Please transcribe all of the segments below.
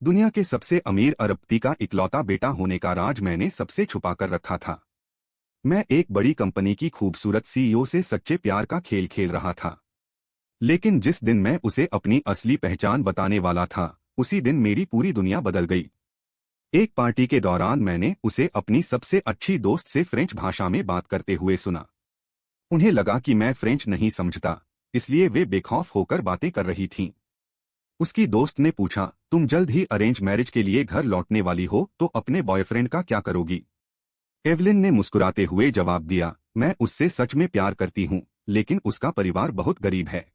दुनिया के सबसे अमीर अरबपति का इकलौता बेटा होने का राज मैंने सबसे छुपा कर रखा था। मैं एक बड़ी कंपनी की खूबसूरत सीईओ से सच्चे प्यार का खेल खेल रहा था। लेकिन जिस दिन मैं उसे अपनी असली पहचान बताने वाला था, उसी दिन मेरी पूरी दुनिया बदल गई। एक पार्टी के दौरान मैंने उसे अपनी सबसे अच्छी दोस्त से फ्रेंच भाषा में बात करते हुए सुना। उन्हें लगा कि मैं फ्रेंच नहीं समझता, इसलिए वे बेखौफ होकर बातें कर रही थीं। उसकी दोस्त ने पूछा, तुम जल्द ही अरेंज मैरिज के लिए घर लौटने वाली हो तो अपने बॉयफ्रेंड का क्या करोगी? एवलिन ने मुस्कुराते हुए जवाब दिया, मैं उससे सच में प्यार करती हूँ, लेकिन उसका परिवार बहुत गरीब है।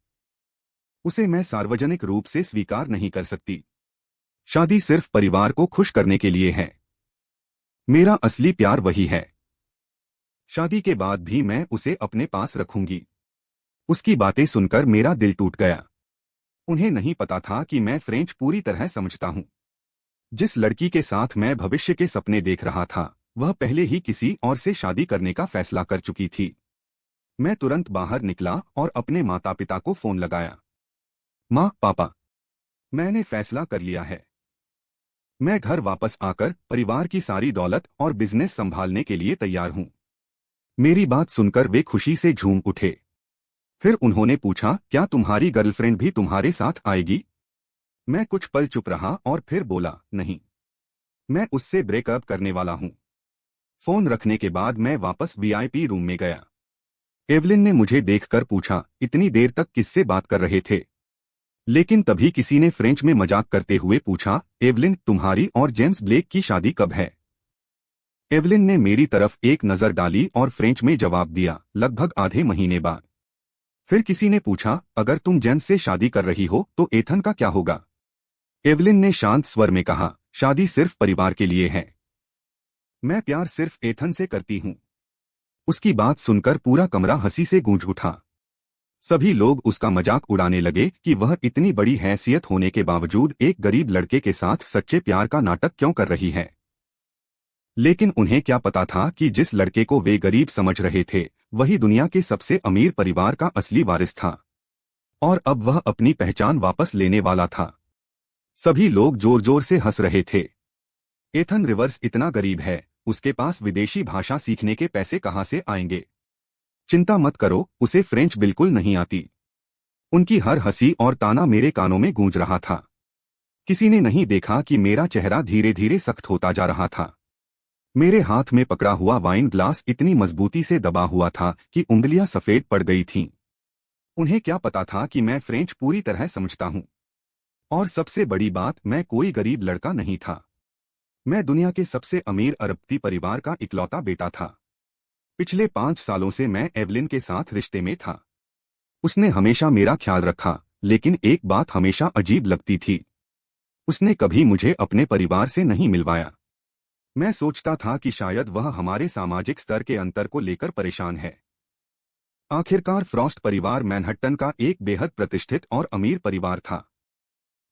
उसे मैं सार्वजनिक रूप से स्वीकार नहीं कर सकती। शादी सिर्फ परिवार को खुश करने के लिए है। मेरा असली प्यार वही है। शादी के बाद भी मैं उसे अपने पास रखूंगी। उसकी बातें सुनकर मेरा दिल टूट गया। उन्हें नहीं पता था कि मैं फ्रेंच पूरी तरह समझता हूँ। जिस लड़की के साथ मैं भविष्य के सपने देख रहा था, वह पहले ही किसी और से शादी करने का फैसला कर चुकी थी। मैं तुरंत बाहर निकला और अपने माता पिता को फोन लगाया। माँ, पापा, मैंने फैसला कर लिया है। मैं घर वापस आकर परिवार की सारी दौलत और बिजनेस संभालने के लिए तैयार हूँ। मेरी बात सुनकर वे खुशी से झूम उठे। फिर उन्होंने पूछा, क्या तुम्हारी गर्लफ्रेंड भी तुम्हारे साथ आएगी? मैं कुछ पल चुप रहा और फिर बोला, नहीं, मैं उससे ब्रेकअप करने वाला हूँ। फोन रखने के बाद मैं वापस वीआईपी रूम में गया। एवलिन ने मुझे देखकर पूछा, इतनी देर तक किससे बात कर रहे थे? लेकिन तभी किसी ने फ्रेंच में मजाक करते हुए पूछा, एवलिन, तुम्हारी और जेम्स ब्लेक की शादी कब है? एवलिन ने मेरी तरफ एक नजर डाली और फ्रेंच में जवाब दिया, लगभग आधे महीने बाद। फिर किसी ने पूछा, अगर तुम जेम्स से शादी कर रही हो तो एथन का क्या होगा? एवलिन ने शांत स्वर में कहा, शादी सिर्फ परिवार के लिए है। मैं प्यार सिर्फ एथन से करती हूँ। उसकी बात सुनकर पूरा कमरा हंसी से गूंज उठा। सभी लोग उसका मजाक उड़ाने लगे कि वह इतनी बड़ी हैसियत होने के बावजूद एक गरीब लड़के के साथ सच्चे प्यार का नाटक क्यों कर रही है। लेकिन उन्हें क्या पता था कि जिस लड़के को वे गरीब समझ रहे थे, वही दुनिया के सबसे अमीर परिवार का असली वारिस था। और अब वह अपनी पहचान वापस लेने वाला था। सभी लोग जोर जोर से हंस रहे थे। एथन रिवर्स इतना गरीब है, उसके पास विदेशी भाषा सीखने के पैसे कहाँ से आएंगे? चिंता मत करो, उसे फ्रेंच बिल्कुल नहीं आती। उनकी हर हंसी और ताना मेरे कानों में गूंज रहा था। किसी ने नहीं देखा कि मेरा चेहरा धीरे धीरे सख्त होता जा रहा था। मेरे हाथ में पकड़ा हुआ वाइन ग्लास इतनी मजबूती से दबा हुआ था कि उंगलियां सफेद पड़ गई थीं। उन्हें क्या पता था कि मैं फ्रेंच पूरी तरह समझता हूँ। और सबसे बड़ी बात, मैं कोई गरीब लड़का नहीं था। मैं दुनिया के सबसे अमीर अरबपति परिवार का इकलौता बेटा था। पिछले 5 सालों से मैं एवलिन के साथ रिश्ते में था। उसने हमेशा मेरा ख्याल रखा, लेकिन एक बात हमेशा अजीब लगती थी। उसने कभी मुझे अपने परिवार से नहीं मिलवाया। मैं सोचता था कि शायद वह हमारे सामाजिक स्तर के अंतर को लेकर परेशान है। आखिरकार फ्रॉस्ट परिवार मैनहट्टन का एक बेहद प्रतिष्ठित और अमीर परिवार था।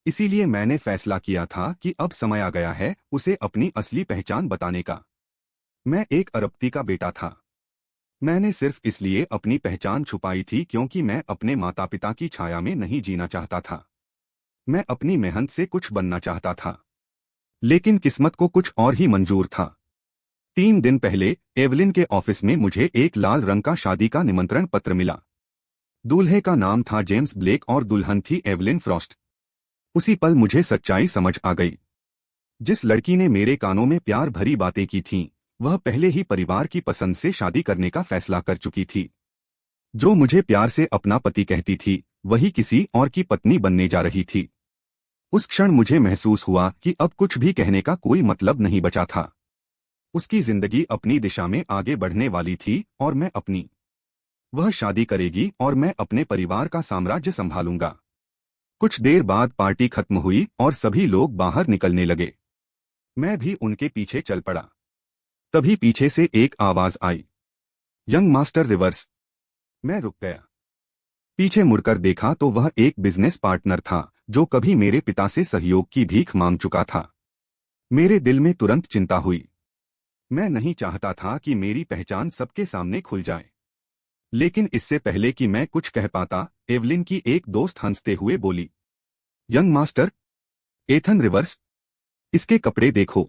इसीलिए मैंने फैसला किया था कि अब समय आ गया है उसे अपनी असली पहचान बताने का। मैं एक अरबपति का बेटा था। मैंने सिर्फ इसलिए अपनी पहचान छुपाई थी क्योंकि मैं अपने माता पिता की छाया में नहीं जीना चाहता था। मैं अपनी मेहनत से कुछ बनना चाहता था। लेकिन किस्मत को कुछ और ही मंजूर था। 3 दिन पहले एवलिन के ऑफिस में मुझे एक लाल रंग का शादी का निमंत्रण पत्र मिला। दूल्हे का नाम था जेम्स ब्लेक और दुल्हन थी एवलिन फ्रॉस्ट। उसी पल मुझे सच्चाई समझ आ गई। जिस लड़की ने मेरे कानों में प्यार भरी बातें की थीं, वह पहले ही परिवार की पसंद से शादी करने का फैसला कर चुकी थी। जो मुझे प्यार से अपना पति कहती थी, वही किसी और की पत्नी बनने जा रही थी। उस क्षण मुझे महसूस हुआ कि अब कुछ भी कहने का कोई मतलब नहीं बचा था। उसकी जिंदगी अपनी दिशा में आगे बढ़ने वाली थी और मैं अपनी। वह शादी करेगी और मैं अपने परिवार का साम्राज्य संभालूंगा। कुछ देर बाद पार्टी खत्म हुई और सभी लोग बाहर निकलने लगे। मैं भी उनके पीछे चल पड़ा। तभी पीछे से एक आवाज आई, यंग मास्टर रिवर्स। मैं रुक गया। पीछे मुड़कर देखा तो वह एक बिजनेस पार्टनर था जो कभी मेरे पिता से सहयोग की भीख मांग चुका था। मेरे दिल में तुरंत चिंता हुई। मैं नहीं चाहता था कि मेरी पहचान सबके सामने खुल जाए। लेकिन इससे पहले कि मैं कुछ कह पाता, एवलिन की एक दोस्त हंसते हुए बोली, यंग मास्टर, एथन रिवर्स। इसके कपड़े देखो।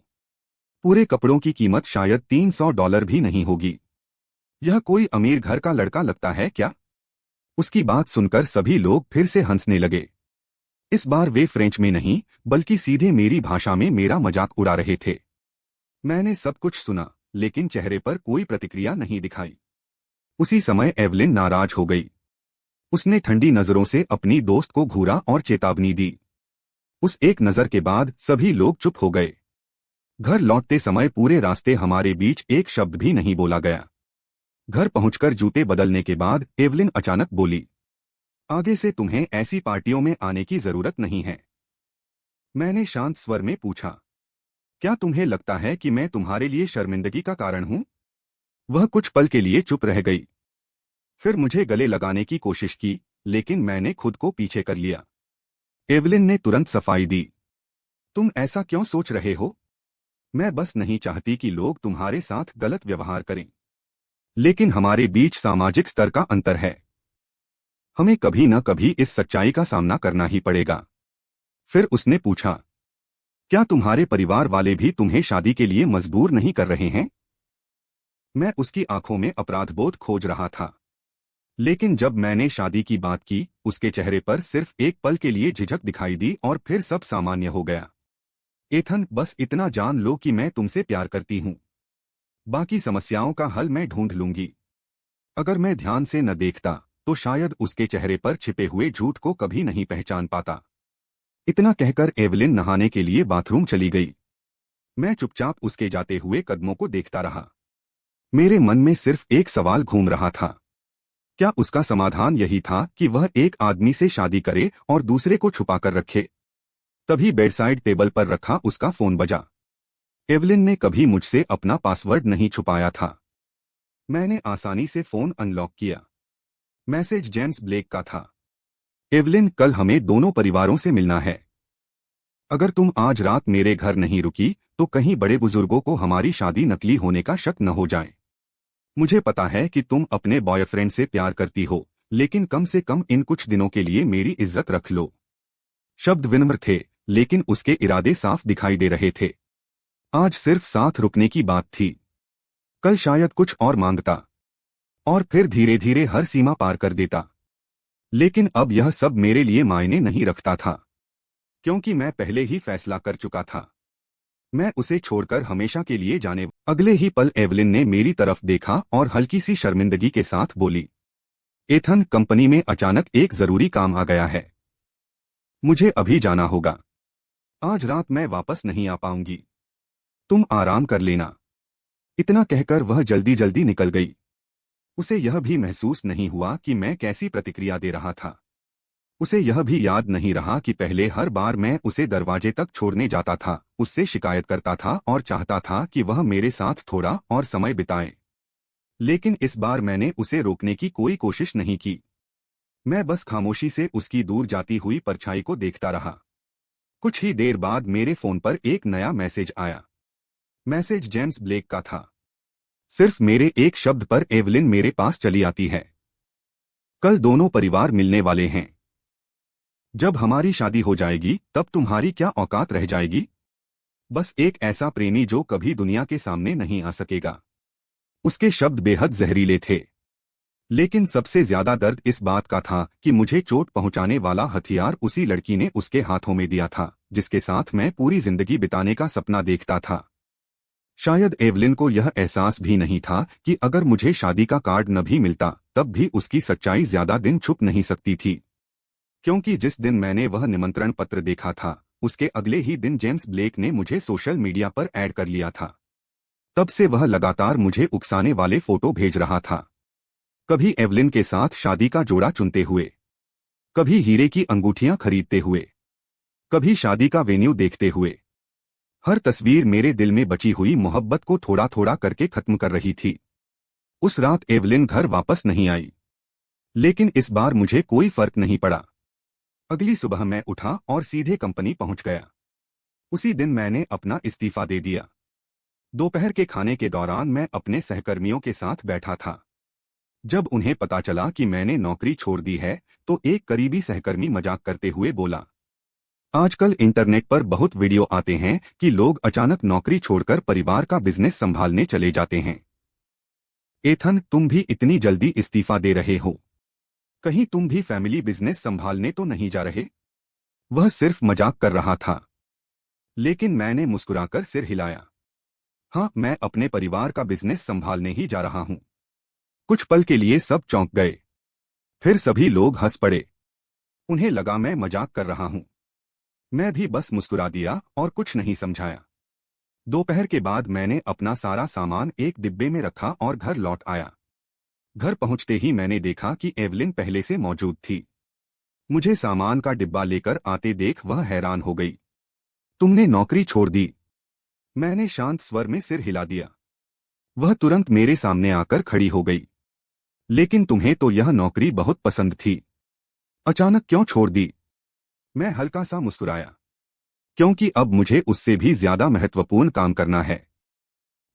पूरे कपड़ों की कीमत शायद $300 भी नहीं होगी। यह कोई अमीर घर का लड़का लगता है क्या? उसकी बात सुनकर सभी लोग फिर से हंसने लगे। इस बार वे फ्रेंच में नहीं बल्कि सीधे मेरी भाषा में मेरा मजाक उड़ा रहे थे। मैंने सब कुछ सुना, लेकिन चेहरे पर कोई प्रतिक्रिया नहीं दिखाई। उसी समय एवलिन नाराज हो गई। उसने ठंडी नजरों से अपनी दोस्त को घूरा और चेतावनी दी। उस एक नजर के बाद सभी लोग चुप हो गए। घर लौटते समय पूरे रास्ते हमारे बीच एक शब्द भी नहीं बोला गया। घर पहुंचकर जूते बदलने के बाद एवलिन अचानक बोली, आगे से तुम्हें ऐसी पार्टियों में आने की जरूरत नहीं है। मैंने शांत स्वर में पूछा, क्या तुम्हें लगता है कि मैं तुम्हारे लिए शर्मिंदगी का कारण हूं? वह कुछ पल के लिए चुप रह गई। फिर मुझे गले लगाने की कोशिश की, लेकिन मैंने खुद को पीछे कर लिया। एवलिन ने तुरंत सफाई दी, तुम ऐसा क्यों सोच रहे हो? मैं बस नहीं चाहती कि लोग तुम्हारे साथ गलत व्यवहार करें। लेकिन हमारे बीच सामाजिक स्तर का अंतर है। हमें कभी न कभी इस सच्चाई का सामना करना ही पड़ेगा। फिर उसने पूछा, क्या तुम्हारे परिवार वाले भी तुम्हें शादी के लिए मजबूर नहीं कर रहे हैं? मैं उसकी आंखों में अपराधबोध खोज रहा था। लेकिन जब मैंने शादी की बात की, उसके चेहरे पर सिर्फ एक पल के लिए झिझक दिखाई दी और फिर सब सामान्य हो गया। एथन, बस इतना जान लो कि मैं तुमसे प्यार करती हूं। बाकी समस्याओं का हल मैं ढूंढ लूंगी। अगर मैं ध्यान से न देखता तो शायद उसके चेहरे पर छिपे हुए झूठ को कभी नहीं पहचान पाता। इतना कहकर एवलिन नहाने के लिए बाथरूम चली गई। मैं चुपचाप उसके जाते हुए कदमों को देखता रहा। मेरे मन में सिर्फ एक सवाल घूम रहा था, क्या उसका समाधान यही था कि वह एक आदमी से शादी करे और दूसरे को छुपाकर रखे? तभी बेडसाइड टेबल पर रखा उसका फोन बजा। एवलिन ने कभी मुझसे अपना पासवर्ड नहीं छुपाया था। मैंने आसानी से फोन अनलॉक किया। मैसेज जेम्स ब्लेक का था। एवलिन, कल हमें दोनों परिवारों से मिलना है। अगर तुम आज रात मेरे घर नहीं रुकी तो कहीं बड़े बुजुर्गों को हमारी शादी नकली होने का शक न हो जाए। मुझे पता है कि तुम अपने बॉयफ्रेंड से प्यार करती हो, लेकिन कम से कम इन कुछ दिनों के लिए मेरी इज्जत रख लो। शब्द विनम्र थे, लेकिन उसके इरादे साफ दिखाई दे रहे थे। आज सिर्फ साथ रुकने की बात थी। कल शायद कुछ और मांगता और फिर धीरे धीरे हर सीमा पार कर देता। लेकिन अब यह सब मेरे लिए मायने नहीं रखता था, क्योंकि मैं पहले ही फैसला कर चुका था। मैं उसे छोड़कर हमेशा के लिए जाने। अगले ही पल एवलिन ने मेरी तरफ देखा और हल्की सी शर्मिंदगी के साथ बोली, एथन, कंपनी में अचानक एक जरूरी काम आ गया है। मुझे अभी जाना होगा। आज रात मैं वापस नहीं आ पाऊंगी। तुम आराम कर लेना। इतना कहकर वह जल्दी जल्दी निकल गई। उसे यह भी महसूस नहीं हुआ कि मैं कैसी प्रतिक्रिया दे रहा था। उसे यह भी याद नहीं रहा कि पहले हर बार मैं उसे दरवाजे तक छोड़ने जाता था, उससे शिकायत करता था और चाहता था कि वह मेरे साथ थोड़ा और समय बिताए। लेकिन इस बार मैंने उसे रोकने की कोई कोशिश नहीं की। मैं बस खामोशी से उसकी दूर जाती हुई परछाई को देखता रहा। कुछ ही देर बाद मेरे फोन पर एक नया मैसेज आया। मैसेज जेम्स ब्लेक का था। सिर्फ मेरे एक शब्द पर एवलिन मेरे पास चली आती है। कल दोनों परिवार मिलने वाले हैं। जब हमारी शादी हो जाएगी तब तुम्हारी क्या औकात रह जाएगी? बस एक ऐसा प्रेमी जो कभी दुनिया के सामने नहीं आ सकेगा। उसके शब्द बेहद जहरीले थे, लेकिन सबसे ज्यादा दर्द इस बात का था कि मुझे चोट पहुंचाने वाला हथियार उसी लड़की ने उसके हाथों में दिया था, जिसके साथ मैं पूरी जिंदगी बिताने का सपना देखता था। शायद एवलिन को यह एहसास भी नहीं था कि अगर मुझे शादी का कार्ड न भी मिलता तब भी उसकी सच्चाई ज्यादा दिन छुप नहीं सकती थी, क्योंकि जिस दिन मैंने वह निमंत्रण पत्र देखा था उसके अगले ही दिन जेम्स ब्लेक ने मुझे सोशल मीडिया पर ऐड कर लिया था। तब से वह लगातार मुझे उकसाने वाले फोटो भेज रहा था। कभी एवलिन के साथ शादी का जोड़ा चुनते हुए, कभी हीरे की अंगूठियां खरीदते हुए, कभी शादी का वेन्यू देखते हुए। हर तस्वीर मेरे दिल में बची हुई मोहब्बत को थोड़ा थोड़ा करके खत्म कर रही थी। उस रात एवलिन घर वापस नहीं आई, लेकिन इस बार मुझे कोई फर्क नहीं पड़ा। अगली सुबह मैं उठा और सीधे कंपनी पहुंच गया। उसी दिन मैंने अपना इस्तीफा दे दिया। दोपहर के खाने के दौरान मैं अपने सहकर्मियों के साथ बैठा था। जब उन्हें पता चला कि मैंने नौकरी छोड़ दी है तो एक करीबी सहकर्मी मजाक करते हुए बोला, आजकल इंटरनेट पर बहुत वीडियो आते हैं कि लोग अचानक नौकरी छोड़कर परिवार का बिजनेस संभालने चले जाते हैं। एथन, तुम भी इतनी जल्दी इस्तीफा दे रहे हो? कहीं तुम भी फैमिली बिजनेस संभालने तो नहीं जा रहे? वह सिर्फ मजाक कर रहा था, लेकिन मैंने मुस्कुराकर सिर हिलाया। हाँ, मैं अपने परिवार का बिजनेस संभालने ही जा रहा हूँ। कुछ पल के लिए सब चौंक गए, फिर सभी लोग हंस पड़े। उन्हें लगा मैं मजाक कर रहा हूँ। मैं भी बस मुस्कुरा दिया और कुछ नहीं समझाया। दोपहर के बाद मैंने अपना सारा सामान एक डिब्बे में रखा और घर लौट आया। घर पहुंचते ही मैंने देखा कि एवलिन पहले से मौजूद थी। मुझे सामान का डिब्बा लेकर आते देख वह हैरान हो गई। तुमने नौकरी छोड़ दी? मैंने शांत स्वर में सिर हिला दिया। वह तुरंत मेरे सामने आकर खड़ी हो गई। लेकिन तुम्हें तो यह नौकरी बहुत पसंद थी, अचानक क्यों छोड़ दी? मैं हल्का सा मुस्कुराया, क्योंकि अब मुझे उससे भी ज्यादा महत्वपूर्ण काम करना है।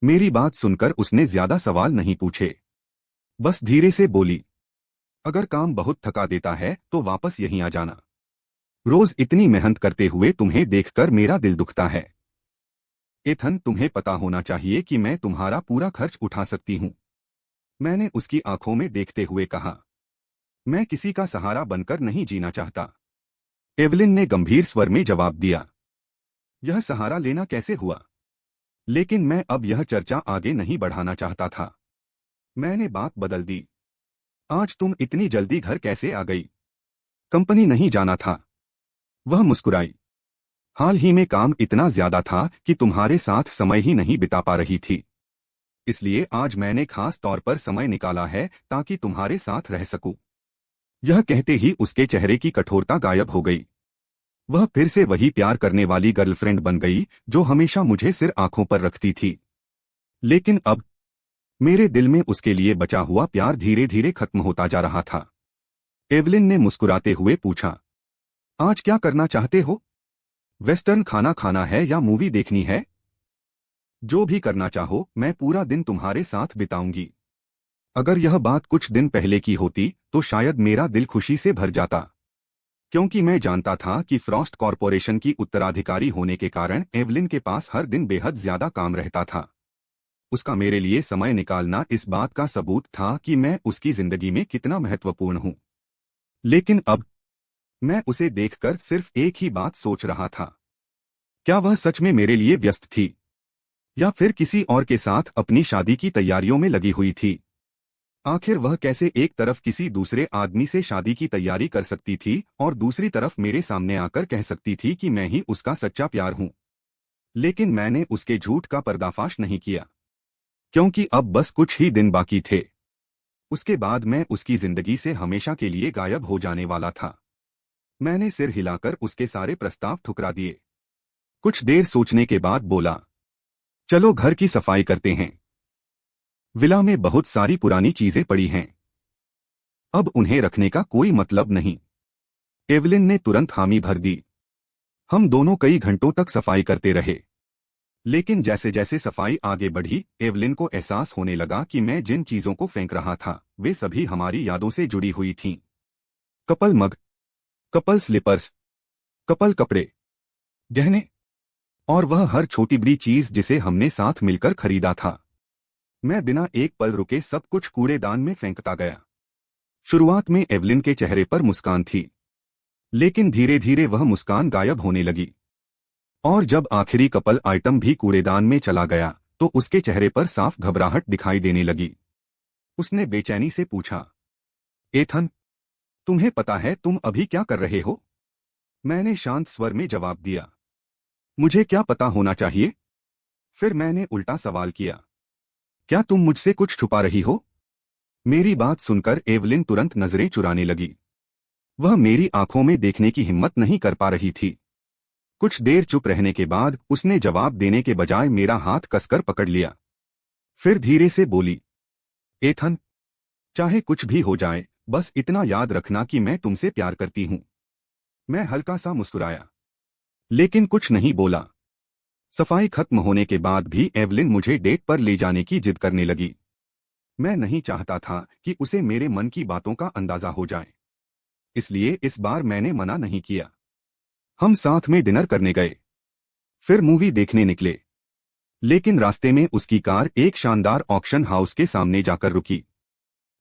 मेरी बात सुनकर उसने ज्यादा सवाल नहीं पूछे, बस धीरे से बोली, अगर काम बहुत थका देता है तो वापस यहीं आ जाना। रोज इतनी मेहनत करते हुए तुम्हें देखकर मेरा दिल दुखता है। एथन, तुम्हें पता होना चाहिए कि मैं तुम्हारा पूरा खर्च उठा सकती हूँ। मैंने उसकी आंखों में देखते हुए कहा, मैं किसी का सहारा बनकर नहीं जीना चाहता। एवलिन ने गंभीर स्वर में जवाब दिया, यह सहारा लेना कैसे हुआ? लेकिन मैं अब यह चर्चा आगे नहीं बढ़ाना चाहता था। मैंने बात बदल दी, आज तुम इतनी जल्दी घर कैसे आ गई? कंपनी नहीं जाना था? वह मुस्कुराई, हाल ही में काम इतना ज्यादा था कि तुम्हारे साथ समय ही नहीं बिता पा रही थी, इसलिए आज मैंने खास तौर पर समय निकाला है ताकि तुम्हारे साथ रह सकूं। यह कहते ही उसके चेहरे की कठोरता गायब हो गई। वह फिर से वही प्यार करने वाली गर्लफ्रेंड बन गई जो हमेशा मुझे सिर आंखों पर रखती थी। लेकिन अब मेरे दिल में उसके लिए बचा हुआ प्यार धीरे धीरे खत्म होता जा रहा था। एवलिन ने मुस्कुराते हुए पूछा, आज क्या करना चाहते हो? वेस्टर्न खाना खाना है या मूवी देखनी है? जो भी करना चाहो, मैं पूरा दिन तुम्हारे साथ बिताऊंगी। अगर यह बात कुछ दिन पहले की होती तो शायद मेरा दिल खुशी से भर जाता, क्योंकि मैं जानता था कि फ्रॉस्ट कॉरपोरेशन की उत्तराधिकारी होने के कारण एवलिन के पास हर दिन बेहद ज्यादा काम रहता था। उसका मेरे लिए समय निकालना इस बात का सबूत था कि मैं उसकी जिंदगी में कितना महत्वपूर्ण हूं। लेकिन अब मैं उसे देखकर सिर्फ एक ही बात सोच रहा था, क्या वह सच में मेरे लिए व्यस्त थी या फिर किसी और के साथ अपनी शादी की तैयारियों में लगी हुई थी? आखिर वह कैसे एक तरफ किसी दूसरे आदमी से शादी की तैयारी कर सकती थी और दूसरी तरफ मेरे सामने आकर कह सकती थी कि मैं ही उसका सच्चा प्यार हूं? लेकिन मैंने उसके झूठ का पर्दाफाश नहीं किया, क्योंकि अब बस कुछ ही दिन बाकी थे। उसके बाद मैं उसकी जिंदगी से हमेशा के लिए गायब हो जाने वाला था। मैंने सिर हिलाकर उसके सारे प्रस्ताव ठुकरा दिए। कुछ देर सोचने के बाद बोला, चलो घर की सफाई करते हैं। विला में बहुत सारी पुरानी चीजें पड़ी हैं, अब उन्हें रखने का कोई मतलब नहीं। एवलिन ने तुरंत हामी भर दी। हम दोनों कई घंटों तक सफाई करते रहे, लेकिन जैसे जैसे सफाई आगे बढ़ी एवलिन को एहसास होने लगा कि मैं जिन चीजों को फेंक रहा था वे सभी हमारी यादों से जुड़ी हुई थीं। कपल मग, कपल स्लीपर्स, कपल कपड़े, गहने और वह हर छोटी बड़ी चीज जिसे हमने साथ मिलकर खरीदा था। मैं बिना एक पल रुके सब कुछ कूड़ेदान में फेंकता गया। शुरुआत में एवलिन के चेहरे पर मुस्कान थी, लेकिन धीरे धीरे वह मुस्कान गायब होने लगी, और जब आखिरी कपल आइटम भी कूड़ेदान में चला गया तो उसके चेहरे पर साफ घबराहट दिखाई देने लगी। उसने बेचैनी से पूछा, एथन, तुम्हें पता है तुम अभी क्या कर रहे हो? मैंने शांत स्वर में जवाब दिया, मुझे क्या पता होना चाहिए? फिर मैंने उल्टा सवाल किया, क्या तुम मुझसे कुछ छुपा रही हो? मेरी बात सुनकर एवलिन तुरंत नजरें चुराने लगी। वह मेरी आंखों में देखने की हिम्मत नहीं कर पा रही थी। कुछ देर चुप रहने के बाद उसने जवाब देने के बजाय मेरा हाथ कसकर पकड़ लिया। फिर धीरे से बोली, एथन, चाहे कुछ भी हो जाए, बस इतना याद रखना कि मैं तुमसे प्यार करती हूं। मैं हल्का सा मुस्कुराया, लेकिन कुछ नहीं बोला। सफाई खत्म होने के बाद भी एवलिन मुझे डेट पर ले जाने की जिद करने लगी। मैं नहीं चाहता था कि उसे मेरे मन की बातों का अंदाजा हो जाए, इसलिए इस बार मैंने मना नहीं किया। हम साथ में डिनर करने गए, फिर मूवी देखने निकले। लेकिन रास्ते में उसकी कार एक शानदार ऑक्शन हाउस के सामने जाकर रुकी।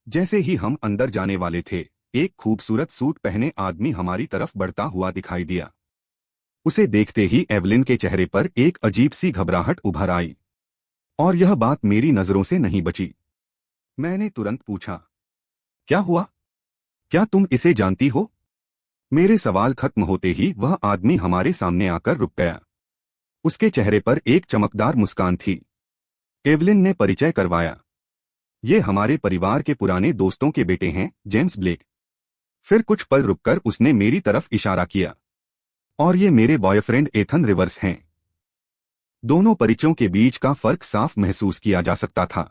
जैसे ही हम अंदर जाने वाले थे, एक खूबसूरत सूट पहने आदमी हमारी तरफ बढ़ता हुआ दिखाई दिया। उसे देखते ही एवलिन के चेहरे पर एक अजीब सी घबराहट उभर आई, और यह बात मेरी नजरों से नहीं बची। मैंने तुरंत पूछा, क्या हुआ? क्या तुम इसे जानती हो? मेरे सवाल खत्म होते ही वह आदमी हमारे सामने आकर रुक गया। उसके चेहरे पर एक चमकदार मुस्कान थी। एवलिन ने परिचय करवाया, ये हमारे परिवार के पुराने दोस्तों के बेटे हैं, जेम्स ब्लेक। फिर कुछ पल रुककर उसने मेरी तरफ इशारा किया, और ये मेरे बॉयफ्रेंड एथन रिवर्स हैं। दोनों परिचयों के बीच का फर्क साफ महसूस किया जा सकता था।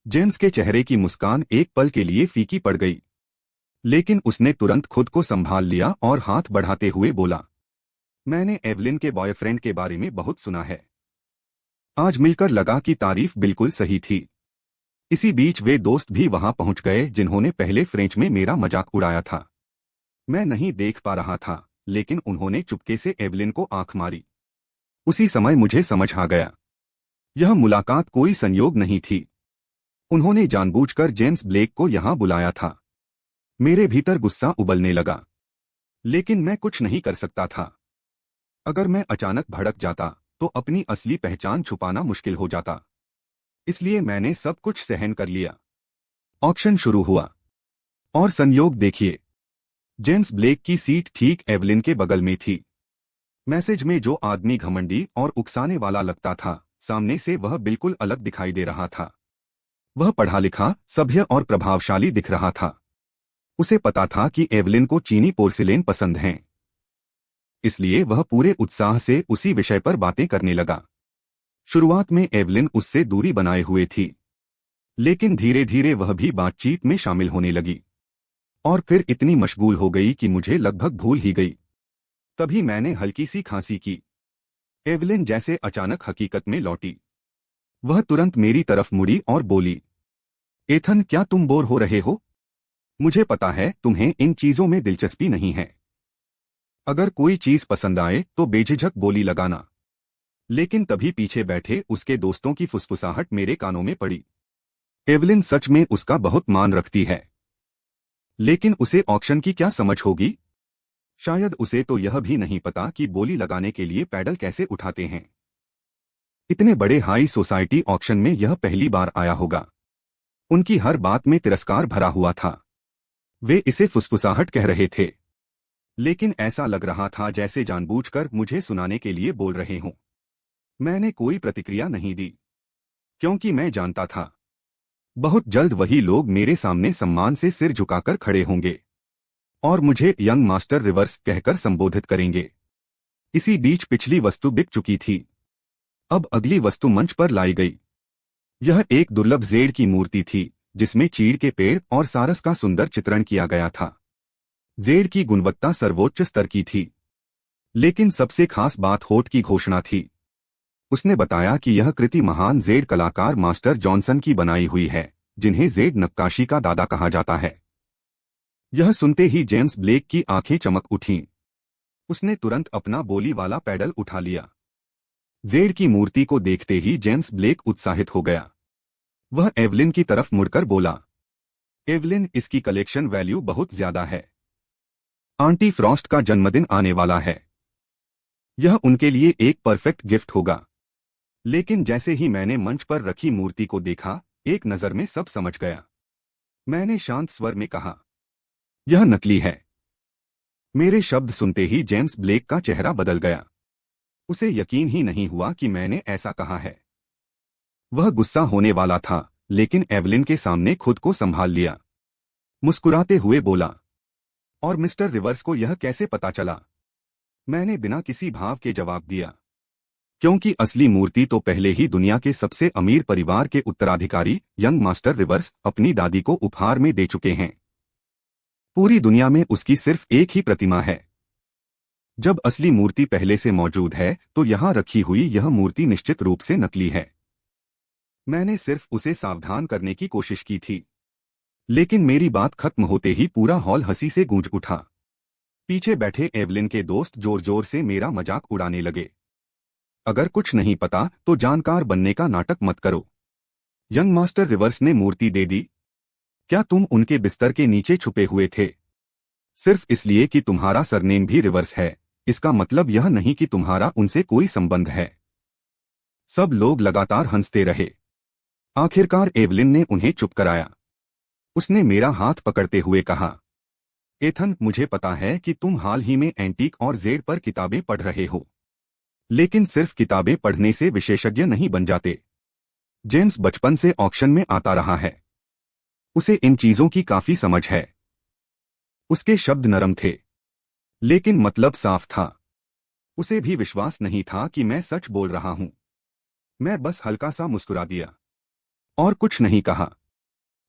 जेम्स के चेहरे की मुस्कान एक पल के लिए फीकी पड़ गई, लेकिन उसने तुरंत खुद को संभाल लिया और हाथ बढ़ाते हुए बोला, मैंने एवलिन के बॉयफ्रेंड के बारे में बहुत सुना है। आज मिलकर लगा कि तारीफ बिल्कुल सही थी। इसी बीच वे दोस्त भी वहां पहुंच गए जिन्होंने पहले फ्रेंच में मेरा मजाक उड़ाया था। मैं नहीं देख पा रहा था, लेकिन उन्होंने चुपके से एवलिन को आंख मारी। उसी समय मुझे समझ आ गया, यह मुलाकात कोई संयोग नहीं थी। उन्होंने जानबूझकर जेम्स ब्लेक को यहां बुलाया था। मेरे भीतर गुस्सा उबलने लगा, लेकिन मैं कुछ नहीं कर सकता था। अगर मैं अचानक भड़क जाता तो अपनी असली पहचान छुपाना मुश्किल हो जाता। इसलिए मैंने सब कुछ सहन कर लिया। ऑक्शन शुरू हुआ, और संयोग देखिए, जेम्स ब्लेक की सीट ठीक एवलिन के बगल में थी। मैसेज में जो आदमी घमंडी और उकसाने वाला लगता था, सामने से वह बिल्कुल अलग दिखाई दे रहा था। वह पढ़ा लिखा, सभ्य और प्रभावशाली दिख रहा था। उसे पता था कि एवलिन को चीनी पोर्सिलेन पसंद हैं, इसलिए वह पूरे उत्साह से उसी विषय पर बातें करने लगा। शुरुआत में एवलिन उससे दूरी बनाए हुए थी, लेकिन धीरे धीरे वह भी बातचीत में शामिल होने लगी, और फिर इतनी मशगूल हो गई कि मुझे लगभग भूल ही गई। तभी मैंने हल्की सी खांसी की। एवलिन जैसे अचानक हकीकत में लौटी। वह तुरंत मेरी तरफ मुड़ी और बोली, एथन, क्या तुम बोर हो रहे हो? मुझे पता है तुम्हें इन चीजों में दिलचस्पी नहीं है। अगर कोई चीज पसंद आए तो बेझिझक बोली लगाना। लेकिन तभी पीछे बैठे उसके दोस्तों की फुसफुसाहट मेरे कानों में पड़ी। एवलिन सच में उसका बहुत मान रखती है, लेकिन उसे ऑक्शन की क्या समझ होगी? शायद उसे तो यह भी नहीं पता कि बोली लगाने के लिए पैडल कैसे उठाते हैं। इतने बड़े हाई सोसाइटी ऑक्शन में यह पहली बार आया होगा। उनकी हर बात में तिरस्कार भरा हुआ था। वे इसे फुसफुसाहट कह रहे थे, लेकिन ऐसा लग रहा था जैसे जानबूझकर मुझे सुनाने के लिए बोल रहे हों। मैंने कोई प्रतिक्रिया नहीं दी, क्योंकि मैं जानता था बहुत जल्द वही लोग मेरे सामने सम्मान से सिर झुकाकर खड़े होंगे और मुझे यंग मास्टर रिवर्स कहकर संबोधित करेंगे। इसी बीच पिछली वस्तु बिक चुकी थी। अब अगली वस्तु मंच पर लाई गई। यह एक दुर्लभ जेड की मूर्ति थी, जिसमें चीड़ के पेड़ और सारस का सुंदर चित्रण किया गया था। जेड की गुणवत्ता सर्वोच्च स्तर की थी, लेकिन सबसे खास बात होठ की घोषणा थी। उसने बताया कि यह कृति महान जेड कलाकार मास्टर जॉनसन की बनाई हुई है, जिन्हें जेड नक्काशी का दादा कहा जाता है। यह सुनते ही जेम्स ब्लेक की आंखें चमक उठीं। उसने तुरंत अपना बोली वाला पैडल उठा लिया। जेड की मूर्ति को देखते ही जेम्स ब्लेक उत्साहित हो गया। वह एवलिन की तरफ मुड़कर बोला, एवलिन, इसकी कलेक्शन वैल्यू बहुत ज्यादा है। आंटी फ्रॉस्ट का जन्मदिन आने वाला है। यह उनके लिए एक परफेक्ट गिफ्ट होगा। लेकिन जैसे ही मैंने मंच पर रखी मूर्ति को देखा, एक नजर में सब समझ गया। मैंने शांत स्वर में कहा, यह नकली है। मेरे शब्द सुनते ही जेम्स ब्लेक का चेहरा बदल गया। उसे यकीन ही नहीं हुआ कि मैंने ऐसा कहा है। वह गुस्सा होने वाला था, लेकिन एवलिन के सामने खुद को संभाल लिया। मुस्कुराते हुए बोला, और मिस्टर रिवर्स को यह कैसे पता चला? मैंने बिना किसी भाव के जवाब दिया, क्योंकि असली मूर्ति तो पहले ही दुनिया के सबसे अमीर परिवार के उत्तराधिकारी यंग मास्टर रिवर्स अपनी दादी को उपहार में दे चुके हैं। पूरी दुनिया में उसकी सिर्फ एक ही प्रतिमा है। जब असली मूर्ति पहले से मौजूद है, तो यहां रखी हुई यह मूर्ति निश्चित रूप से नकली है। मैंने सिर्फ उसे सावधान करने की कोशिश की थी, लेकिन मेरी बात खत्म होते ही पूरा हॉल हंसी से गूंज उठा। पीछे बैठे एवलिन के दोस्त जोर जोर से मेरा मजाक उड़ाने लगे। अगर कुछ नहीं पता तो जानकार बनने का नाटक मत करो। यंग मास्टर रिवर्स ने मूर्ति दे दी। क्या तुम उनके बिस्तर के नीचे छुपे हुए थे? सिर्फ इसलिए कि तुम्हारा सरनेम भी रिवर्स है, इसका मतलब यह नहीं कि तुम्हारा उनसे कोई संबंध है। सब लोग लगातार हंसते रहे। आखिरकार एवलिन ने उन्हें चुप कराया। उसने मेरा हाथ पकड़ते हुए कहा, एथन, मुझे पता है कि तुम हाल ही में एंटीक और जेड पर किताबें पढ़ रहे हो, लेकिन सिर्फ किताबें पढ़ने से विशेषज्ञ नहीं बन जाते। जेम्स बचपन से ऑक्शन में आता रहा है। उसे इन चीजों की काफी समझ है। उसके शब्द नरम थे, लेकिन मतलब साफ था। उसे भी विश्वास नहीं था कि मैं सच बोल रहा हूं। मैं बस हल्का सा मुस्कुरा दिया और कुछ नहीं कहा।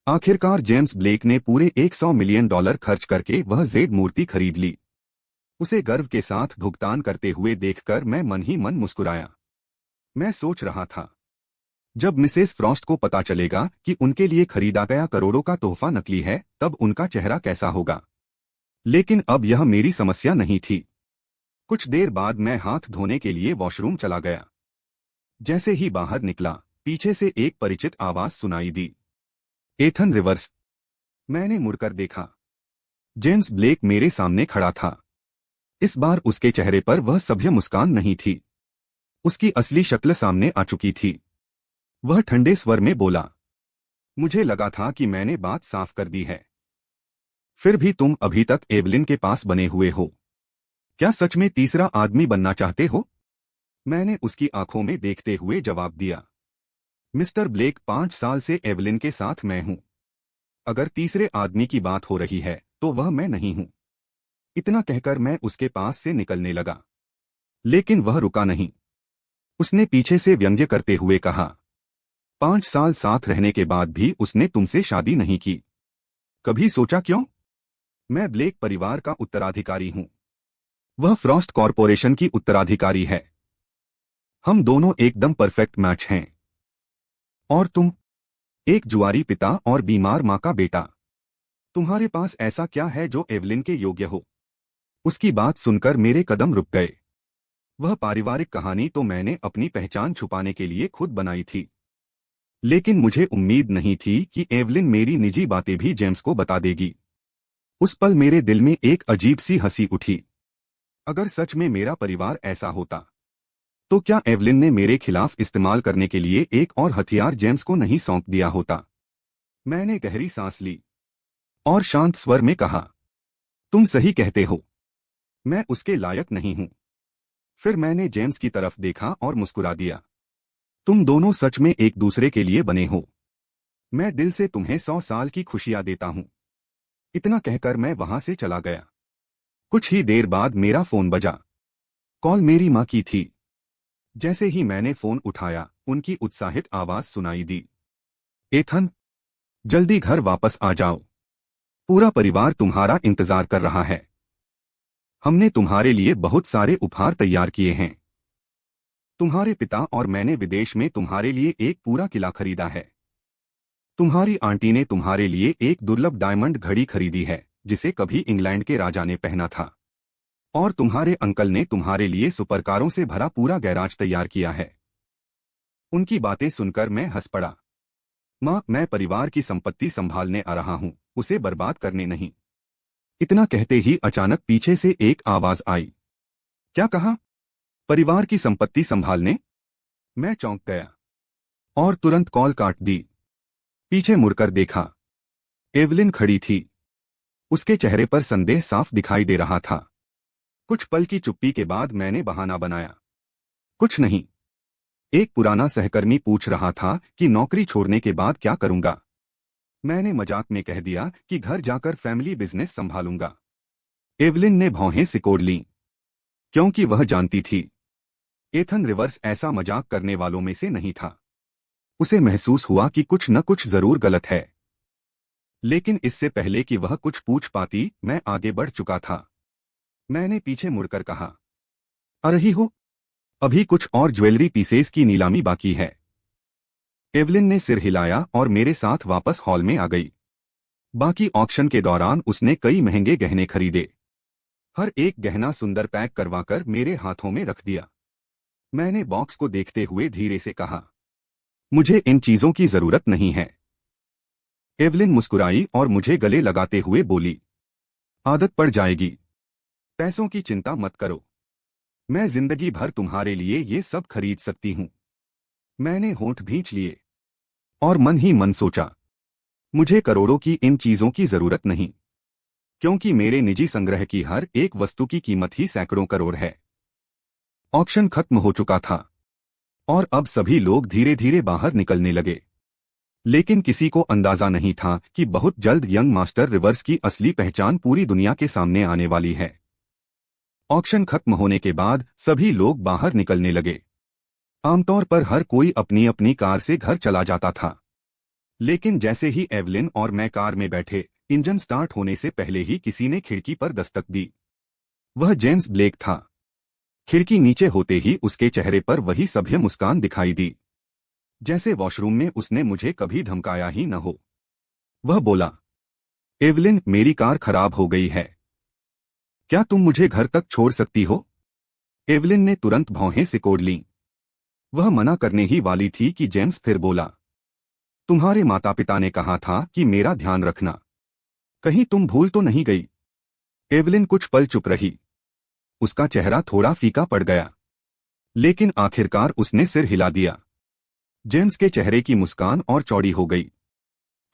आखिरकार जेम्स ब्लेक ने पूरे $100 मिलियन खर्च करके वह जेड मूर्ति खरीद ली। उसे गर्व के साथ भुगतान करते हुए देखकर मैं मन ही मन मुस्कुराया। मैं सोच रहा था, जब मिसेस फ्रॉस्ट को पता चलेगा कि उनके लिए खरीदा गया करोड़ों का तोहफा नकली है, तब उनका चेहरा कैसा होगा। लेकिन अब यह मेरी समस्या नहीं थी। कुछ देर बाद मैं हाथ धोने के लिए वॉशरूम चला गया। जैसे ही बाहर निकला, पीछे से एक परिचित आवाज सुनाई दी, एथन रिवर्स। मैंने मुड़कर देखा। जेम्स ब्लेक मेरे सामने खड़ा था। इस बार उसके चेहरे पर वह सभ्य मुस्कान नहीं थी। उसकी असली शक्ल सामने आ चुकी थी। वह ठंडे स्वर में बोला, मुझे लगा था कि मैंने बात साफ कर दी है, फिर भी तुम अभी तक एवलिन के पास बने हुए हो। क्या सच में तीसरा आदमी बनना चाहते हो? मैंने उसकी आंखों में देखते हुए जवाब दिया, मिस्टर ब्लेक, 5 साल से एवलिन के साथ मैं हूं। अगर तीसरे आदमी की बात हो रही है तो वह मैं नहीं हूं। इतना कहकर मैं उसके पास से निकलने लगा, लेकिन वह रुका नहीं। उसने पीछे से व्यंग्य करते हुए कहा, 5 साल साथ रहने के बाद भी उसने तुमसे शादी नहीं की। कभी सोचा क्यों? मैं ब्लेक परिवार का उत्तराधिकारी हूं। वह फ्रॉस्ट कॉरपोरेशन की उत्तराधिकारी है। हम दोनों एकदम परफेक्ट मैच हैं। और तुम, एक जुआरी पिता और बीमार मां का बेटा। तुम्हारे पास ऐसा क्या है जो एवलिन के योग्य हो? उसकी बात सुनकर मेरे कदम रुक गए। वह पारिवारिक कहानी तो मैंने अपनी पहचान छुपाने के लिए खुद बनाई थी, लेकिन मुझे उम्मीद नहीं थी कि एवलिन मेरी निजी बातें भी जेम्स को बता देगी। उस पल मेरे दिल में एक अजीब सी हंसी उठी। अगर सच में मेरा परिवार ऐसा होता, तो क्या एवलिन ने मेरे खिलाफ इस्तेमाल करने के लिए एक और हथियार जेम्स को नहीं सौंप दिया होता? मैंने गहरी सांस ली और शांत स्वर में कहा, तुम सही कहते हो, मैं उसके लायक नहीं हूं। फिर मैंने जेम्स की तरफ देखा और मुस्कुरा दिया। तुम दोनों सच में एक दूसरे के लिए बने हो। मैं दिल से तुम्हें 100 साल की खुशियां देता हूं। इतना कहकर मैं वहां से चला गया। कुछ ही देर बाद मेरा फोन बजा। कॉल मेरी मां की थी। जैसे ही मैंने फोन उठाया, उनकी उत्साहित आवाज सुनाई दी, एथन, जल्दी घर वापस आ जाओ। पूरा परिवार तुम्हारा इंतजार कर रहा है। हमने तुम्हारे लिए बहुत सारे उपहार तैयार किए हैं। तुम्हारे पिता और मैंने विदेश में तुम्हारे लिए एक पूरा किला खरीदा है। तुम्हारी आंटी ने तुम्हारे लिए एक दुर्लभ डायमंड घड़ी खरीदी है, जिसे कभी इंग्लैंड के राजा ने पहना था। और तुम्हारे अंकल ने तुम्हारे लिए सुपरकारों से भरा पूरा गैराज तैयार किया है। उनकी बातें सुनकर मैं हंस पड़ा। मां, मैं परिवार की संपत्ति संभालने आ रहा हूं, उसे बर्बाद करने नहीं। इतना कहते ही अचानक पीछे से एक आवाज आई। क्या कहा? परिवार की संपत्ति संभालने? मैं चौंक गया और तुरंत कॉल काट दी। पीछे मुड़कर देखा, एवलिन खड़ी थी। उसके चेहरे पर संदेह साफ दिखाई दे रहा था। कुछ पल की चुप्पी के बाद मैंने बहाना बनाया, कुछ नहीं। एक पुराना सहकर्मी पूछ रहा था कि नौकरी छोड़ने के बाद क्या करूंगा। मैंने मजाक में कह दिया कि घर जाकर फैमिली बिजनेस संभालूंगा। एवलिन ने भौहें सिकोड़ लीं, क्योंकि वह जानती थी एथन रिवर्स ऐसा मजाक करने वालों में से नहीं था। उसे महसूस हुआ कि कुछ न कुछ जरूर गलत है। लेकिन इससे पहले कि वह कुछ पूछ पाती, मैं आगे बढ़ चुका था। मैंने पीछे मुड़कर कहा, आ रही हो? अभी कुछ और ज्वेलरी पीसेस की नीलामी बाकी है। एवलिन ने सिर हिलाया और मेरे साथ वापस हॉल में आ गई। बाकी ऑक्शन के दौरान उसने कई महंगे गहने खरीदे। हर एक गहना सुंदर पैक करवाकर मेरे हाथों में रख दिया। मैंने बॉक्स को देखते हुए धीरे से कहा, मुझे इन चीजों की जरूरत नहीं है। एवलिन मुस्कुराई और मुझे गले लगाते हुए बोली, आदत पड़ जाएगी। पैसों की चिंता मत करो, मैं जिंदगी भर तुम्हारे लिए ये सब खरीद सकती हूँ। मैंने होंठ भींच लिए और मन ही मन सोचा, मुझे करोड़ों की इन चीजों की जरूरत नहीं, क्योंकि मेरे निजी संग्रह की हर एक वस्तु की कीमत ही सैकड़ों करोड़ है। ऑक्शन खत्म हो चुका था और अब सभी लोग धीरे धीरे बाहर निकलने लगे। लेकिन किसी को अंदाजा नहीं था कि बहुत जल्द यंग मास्टर रिवर्स की असली पहचान पूरी दुनिया के सामने आने वाली है। ऑक्शन खत्म होने के बाद सभी लोग बाहर निकलने लगे। आमतौर पर हर कोई अपनी अपनी कार से घर चला जाता था, लेकिन जैसे ही एवलिन और मैं कार में बैठे, इंजन स्टार्ट होने से पहले ही किसी ने खिड़की पर दस्तक दी। वह जेम्स ब्लेक था। खिड़की नीचे होते ही उसके चेहरे पर वही सभ्य मुस्कान दिखाई दी, जैसे वॉशरूम में उसने मुझे कभी धमकाया ही न हो। वह बोला, एवलिन, मेरी कार खराब हो गई है, क्या तुम मुझे घर तक छोड़ सकती हो? एवलिन ने तुरंत भौहें सिकोड़ लीं। वह मना करने ही वाली थी कि जेम्स फिर बोला, तुम्हारे माता पिता ने कहा था कि मेरा ध्यान रखना, कहीं तुम भूल तो नहीं गई? एवलिन कुछ पल चुप रही। उसका चेहरा थोड़ा फीका पड़ गया, लेकिन आखिरकार उसने सिर हिला दिया। जेम्स के चेहरे की मुस्कान और चौड़ी हो गई।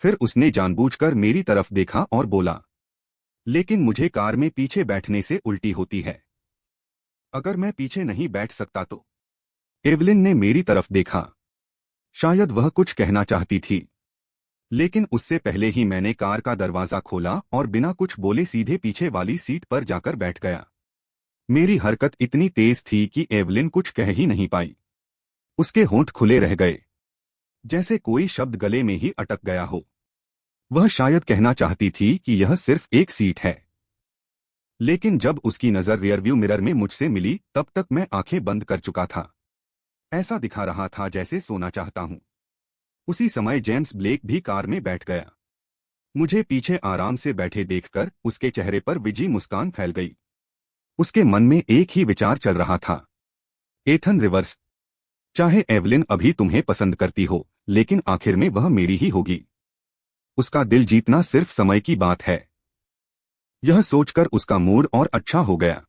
फिर उसने जानबूझकर मेरी तरफ देखा और बोला, लेकिन मुझे कार में पीछे बैठने से उल्टी होती है, अगर मैं पीछे नहीं बैठ सकता तो? एवलिन ने मेरी तरफ देखा। शायद वह कुछ कहना चाहती थी, लेकिन उससे पहले ही मैंने कार का दरवाजा खोला और बिना कुछ बोले सीधे पीछे वाली सीट पर जाकर बैठ गया। मेरी हरकत इतनी तेज थी कि एवलिन कुछ कह ही नहीं पाई। उसके होंठ खुले रह गए, जैसे कोई शब्द गले में ही अटक गया हो। वह शायद कहना चाहती थी कि यह सिर्फ एक सीट है, लेकिन जब उसकी नजर रियरव्यू मिरर में मुझसे मिली तब तक मैं आंखें बंद कर चुका था। ऐसा दिखा रहा था जैसे सोना चाहता हूं। उसी समय जेम्स ब्लेक भी कार में बैठ गया। मुझे पीछे आराम से बैठे देखकर उसके चेहरे पर विजी मुस्कान फैल गई। उसके मन में एक ही विचार चल रहा था, एथन रिवर्स, चाहे एवलिन अभी तुम्हें पसंद करती हो, लेकिन आखिर में वह मेरी ही होगी। उसका दिल जीतना सिर्फ समय की बात है। यह सोचकर उसका मूड और अच्छा हो गया।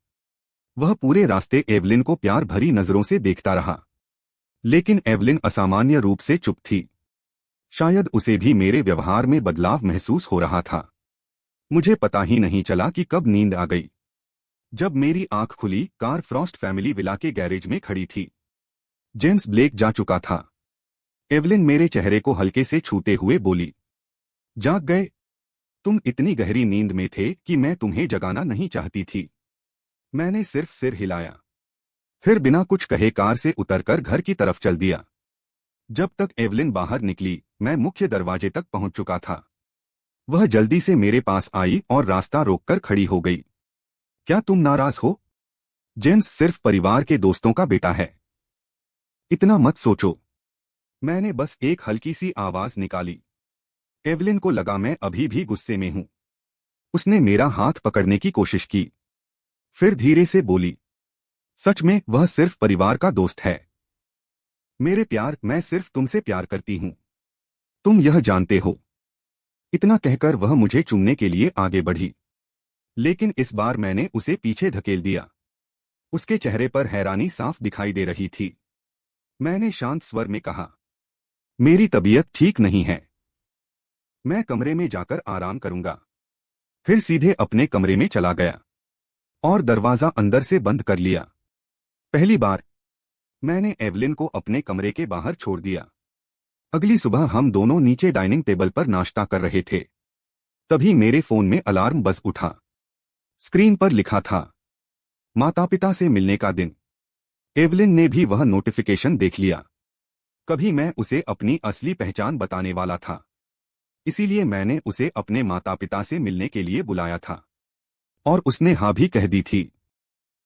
वह पूरे रास्ते एवलिन को प्यार भरी नजरों से देखता रहा, लेकिन एवलिन असामान्य रूप से चुप थी। शायद उसे भी मेरे व्यवहार में बदलाव महसूस हो रहा था। मुझे पता ही नहीं चला कि कब नींद आ गई। जब मेरी आंख खुली, कार फ्रॉस्ट फैमिली विला के गैरेज में खड़ी थी। जेम्स ब्लेक जा चुका था। एवलिन मेरे चेहरे को हल्के से छूते हुए बोली, जाग गए? तुम इतनी गहरी नींद में थे कि मैं तुम्हें जगाना नहीं चाहती थी। मैंने सिर्फ सिर हिलाया, फिर बिना कुछ कहे कार से उतरकर घर की तरफ चल दिया। जब तक एवलिन बाहर निकली, मैं मुख्य दरवाजे तक पहुंच चुका था। वह जल्दी से मेरे पास आई और रास्ता रोककर खड़ी हो गई। क्या तुम नाराज हो? जेम्स सिर्फ परिवार के दोस्तों का बेटा है, इतना मत सोचो। मैंने बस एक हल्की सी आवाज निकाली। एवलिन को लगा मैं अभी भी गुस्से में हूं। उसने मेरा हाथ पकड़ने की कोशिश की, फिर धीरे से बोली, सच में वह सिर्फ परिवार का दोस्त है। मेरे प्यार, मैं सिर्फ तुमसे प्यार करती हूं, तुम यह जानते हो। इतना कहकर वह मुझे चूमने के लिए आगे बढ़ी, लेकिन इस बार मैंने उसे पीछे धकेल दिया। उसके चेहरे पर हैरानी साफ दिखाई दे रही थी। मैंने शांत स्वर में कहा, मेरी तबीयत ठीक नहीं है, मैं कमरे में जाकर आराम करूंगा। फिर सीधे अपने कमरे में चला गया और दरवाजा अंदर से बंद कर लिया। पहली बार मैंने एवलिन को अपने कमरे के बाहर छोड़ दिया। अगली सुबह हम दोनों नीचे डाइनिंग टेबल पर नाश्ता कर रहे थे। तभी मेरे फोन में अलार्म बज उठा। स्क्रीन पर लिखा था, माता पिता से मिलने का दिन। एवलिन ने भी वह नोटिफिकेशन देख लिया। कभी मैं उसे अपनी असली पहचान बताने वाला था, इसीलिए मैंने उसे अपने माता पिता से मिलने के लिए बुलाया था, और उसने हाँ भी कह दी थी।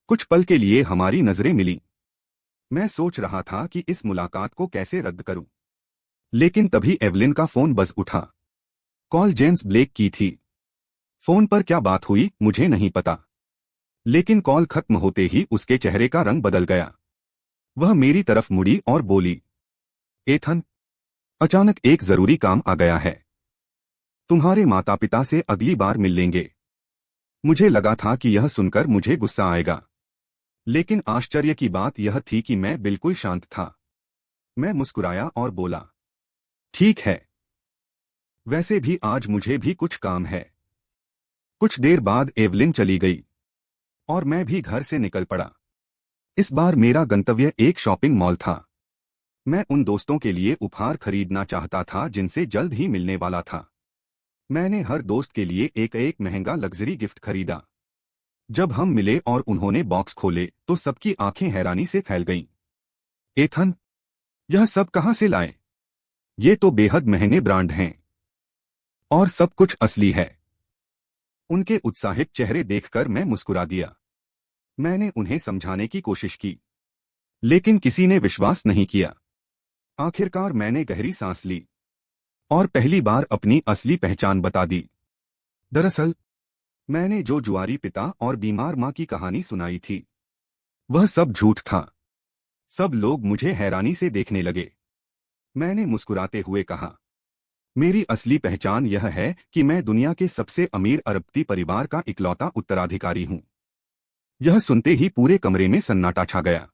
कुछ पल के लिए हमारी नजरें मिली। मैं सोच रहा था कि इस मुलाकात को कैसे रद्द करूं, लेकिन तभी एवलिन का फोन बज उठा। कॉल जेम्स ब्लेक की थी। फोन पर क्या बात हुई मुझे नहीं पता, लेकिन कॉल खत्म होते ही उसके चेहरे का रंग बदल गया। वह मेरी तरफ मुड़ी और बोली, एथन, अचानक एक जरूरी काम आ गया है। तुम्हारे माता पिता से अगली बार मिल लेंगे। मुझे लगा था कि यह सुनकर मुझे गुस्सा आएगा, लेकिन आश्चर्य की बात यह थी कि मैं बिल्कुल शांत था। मैं मुस्कुराया और बोला, ठीक है, वैसे भी आज मुझे भी कुछ काम है। कुछ देर बाद एवलिन चली गई और मैं भी घर से निकल पड़ा। इस बार मेरा गंतव्य एक शॉपिंग मॉल था। मैं उन दोस्तों के लिए उपहार खरीदना चाहता था जिनसे जल्द ही मिलने वाला था। मैंने हर दोस्त के लिए एक एक महंगा लग्जरी गिफ्ट खरीदा। जब हम मिले और उन्होंने बॉक्स खोले तो सबकी आंखें हैरानी से फैल गईं। एथन, यह सब कहां से लाए? ये तो बेहद महंगे ब्रांड हैं और सब कुछ असली है। उनके उत्साहित चेहरे देखकर मैं मुस्कुरा दिया। मैंने उन्हें समझाने की कोशिश की, लेकिन किसी ने विश्वास नहीं किया। आखिरकार मैंने गहरी सांस ली और पहली बार अपनी असली पहचान बता दी। दरअसल मैंने जो जुआरी पिता और बीमार मां की कहानी सुनाई थी, वह सब झूठ था। सब लोग मुझे हैरानी से देखने लगे। मैंने मुस्कुराते हुए कहा, मेरी असली पहचान यह है कि मैं दुनिया के सबसे अमीर अरबपति परिवार का इकलौता उत्तराधिकारी हूं। यह सुनते ही पूरे कमरे में सन्नाटा छा गया।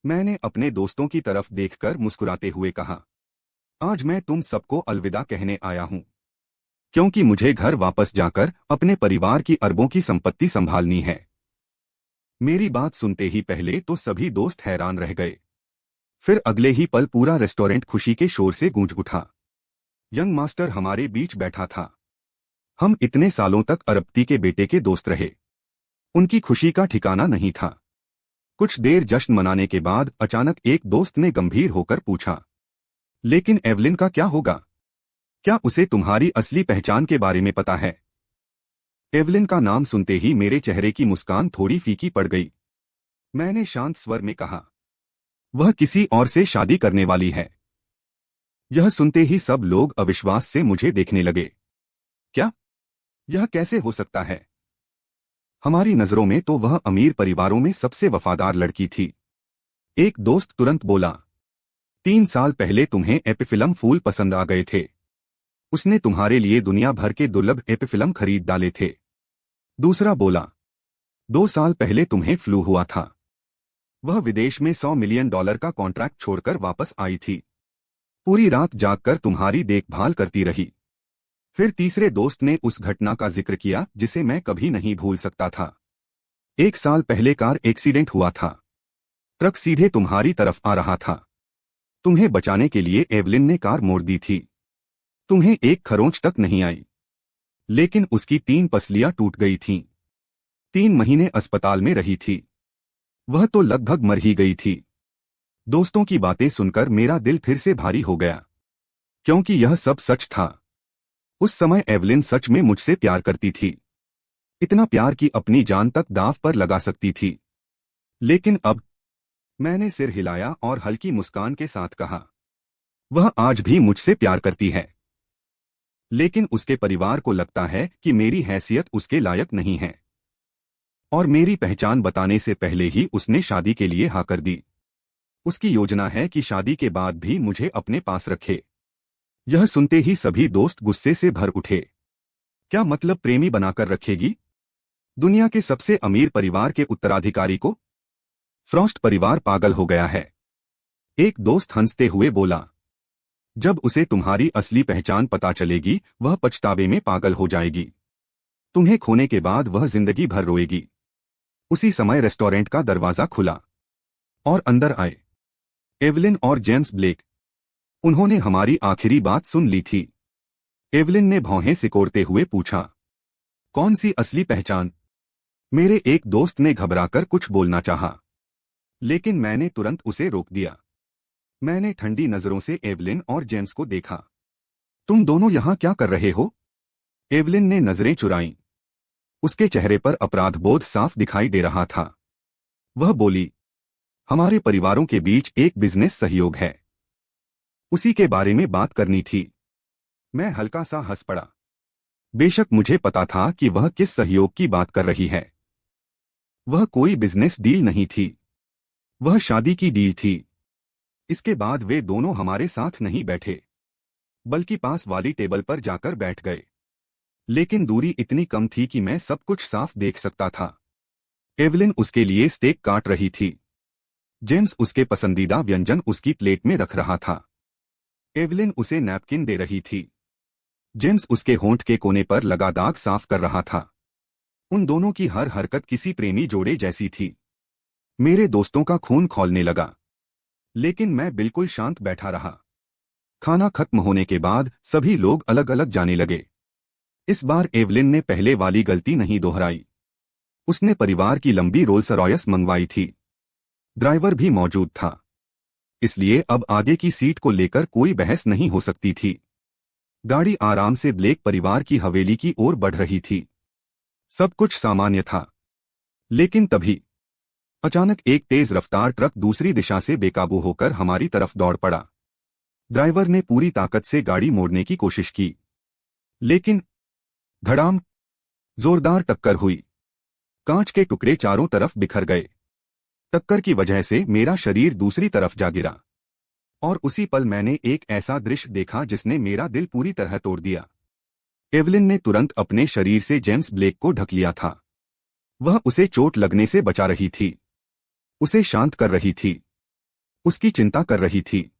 मैंने अपने दोस्तों की तरफ देखकर मुस्कुराते हुए कहा, आज मैं तुम सबको अलविदा कहने आया हूं, क्योंकि मुझे घर वापस जाकर अपने परिवार की अरबों की संपत्ति संभालनी है। मेरी बात सुनते ही पहले तो सभी दोस्त हैरान रह गए। फिर अगले ही पल पूरा रेस्टोरेंट खुशी के शोर से गूंज उठा। यंग मास्टर हमारे बीच बैठा था। हम इतने सालों तक अरबपति के बेटे के दोस्त रहे। उनकी खुशी का ठिकाना नहीं था। कुछ देर जश्न मनाने के बाद अचानक एक दोस्त ने गंभीर होकर पूछा, लेकिन एवलिन का क्या होगा? क्या उसे तुम्हारी असली पहचान के बारे में पता है? एवलिन का नाम सुनते ही मेरे चेहरे की मुस्कान थोड़ी फीकी पड़ गई। मैंने शांत स्वर में कहा, वह किसी और से शादी करने वाली है। यह सुनते ही सब लोग अविश्वास से मुझे देखने लगे। क्या? यह कैसे हो सकता है? हमारी नजरों में तो वह अमीर परिवारों में सबसे वफादार लड़की थी। एक दोस्त तुरंत बोला, 3 साल पहले तुम्हें एपिफिलम फूल पसंद आ गए थे। उसने तुम्हारे लिए दुनिया भर के दुर्लभ एपिफिलम खरीद डाले थे। दूसरा बोला, 2 साल पहले तुम्हें फ्लू हुआ था। वह विदेश में $100 मिलियन का कॉन्ट्रैक्ट छोड़कर वापस आई थी। पूरी रात जागकर तुम्हारी देखभाल करती रही। फिर तीसरे दोस्त ने उस घटना का जिक्र किया जिसे मैं कभी नहीं भूल सकता था। 1 साल पहले कार एक्सीडेंट हुआ था। ट्रक सीधे तुम्हारी तरफ आ रहा था। तुम्हें बचाने के लिए एवलिन ने कार मोड़ दी थी। तुम्हें एक खरोंच तक नहीं आई, लेकिन उसकी 3 पसलियां टूट गई थीं। 3 महीने अस्पताल में रही थी। वह तो लगभग मर ही गई थी। दोस्तों की बातें सुनकर मेरा दिल फिर से भारी हो गया, क्योंकि यह सब सच था। उस समय एवलिन सच में मुझसे प्यार करती थी। इतना प्यार कि अपनी जान तक दांव पर लगा सकती थी। लेकिन अब? मैंने सिर हिलाया और हल्की मुस्कान के साथ कहा, वह आज भी मुझसे प्यार करती है, लेकिन उसके परिवार को लगता है कि मेरी हैसियत उसके लायक नहीं है। और मेरी पहचान बताने से पहले ही उसने शादी के लिए हाँ कर दी। उसकी योजना है कि शादी के बाद भी मुझे अपने पास रखे। यह सुनते ही सभी दोस्त गुस्से से भर उठे। क्या मतलब प्रेमी बनाकर रखेगी? दुनिया के सबसे अमीर परिवार के उत्तराधिकारी को? फ्रॉस्ट परिवार पागल हो गया है। एक दोस्त हंसते हुए बोला, जब उसे तुम्हारी असली पहचान पता चलेगी वह पछतावे में पागल हो जाएगी। तुम्हें खोने के बाद वह जिंदगी भर रोएगी। उसी समय रेस्टोरेंट का दरवाजा खुला और अंदर आए एवलिन और जेम्स ब्लेक। उन्होंने हमारी आखिरी बात सुन ली थी। एवलिन ने भौहें सिकोड़ते हुए पूछा, कौन सी असली पहचान? मेरे एक दोस्त ने घबराकर कुछ बोलना चाहा, लेकिन मैंने तुरंत उसे रोक दिया। मैंने ठंडी नजरों से एवलिन और जेम्स को देखा। तुम दोनों यहां क्या कर रहे हो? एवलिन ने नजरें चुराईं। उसके चेहरे पर अपराधबोध साफ दिखाई दे रहा था। वह बोली, हमारे परिवारों के बीच एक बिजनेस सहयोग है, उसी के बारे में बात करनी थी। मैं हल्का सा हंस पड़ा। बेशक मुझे पता था कि वह किस सहयोग की बात कर रही है। वह कोई बिजनेस डील नहीं थी, वह शादी की डील थी। इसके बाद वे दोनों हमारे साथ नहीं बैठे, बल्कि पास वाली टेबल पर जाकर बैठ गए। लेकिन दूरी इतनी कम थी कि मैं सब कुछ साफ देख सकता था। एवलिन उसके लिए स्टेक काट रही थी। जेम्स उसके पसंदीदा व्यंजन उसकी प्लेट में रख रहा था। एवलिन उसे नैपकिन दे रही थी। जेम्स उसके होंठ के कोने पर लगा दाग साफ कर रहा था। उन दोनों की हर हरकत किसी प्रेमी जोड़े जैसी थी। मेरे दोस्तों का खून खौलने लगा, लेकिन मैं बिल्कुल शांत बैठा रहा। खाना खत्म होने के बाद सभी लोग अलग अलग जाने लगे। इस बार एवलिन ने पहले वाली गलती नहीं दोहराई। उसने परिवार की लंबी रोल्स रॉयस मंगवाई थी। ड्राइवर भी मौजूद था, इसलिए अब आगे की सीट को लेकर कोई बहस नहीं हो सकती थी। गाड़ी आराम से ब्लेक परिवार की हवेली की ओर बढ़ रही थी। सब कुछ सामान्य था, लेकिन तभी अचानक एक तेज रफ्तार ट्रक दूसरी दिशा से बेकाबू होकर हमारी तरफ दौड़ पड़ा। ड्राइवर ने पूरी ताकत से गाड़ी मोड़ने की कोशिश की, लेकिन धड़ाम, जोरदार टक्कर हुई। कांच के टुकड़े चारों तरफ बिखर गए। टक्कर की वजह से मेरा शरीर दूसरी तरफ जा गिरा, और उसी पल मैंने एक ऐसा दृश्य देखा जिसने मेरा दिल पूरी तरह तोड़ दिया। एवलिन ने तुरंत अपने शरीर से जेम्स ब्लेक को ढक लिया था। वह उसे चोट लगने से बचा रही थी, उसे शांत कर रही थी, उसकी चिंता कर रही थी।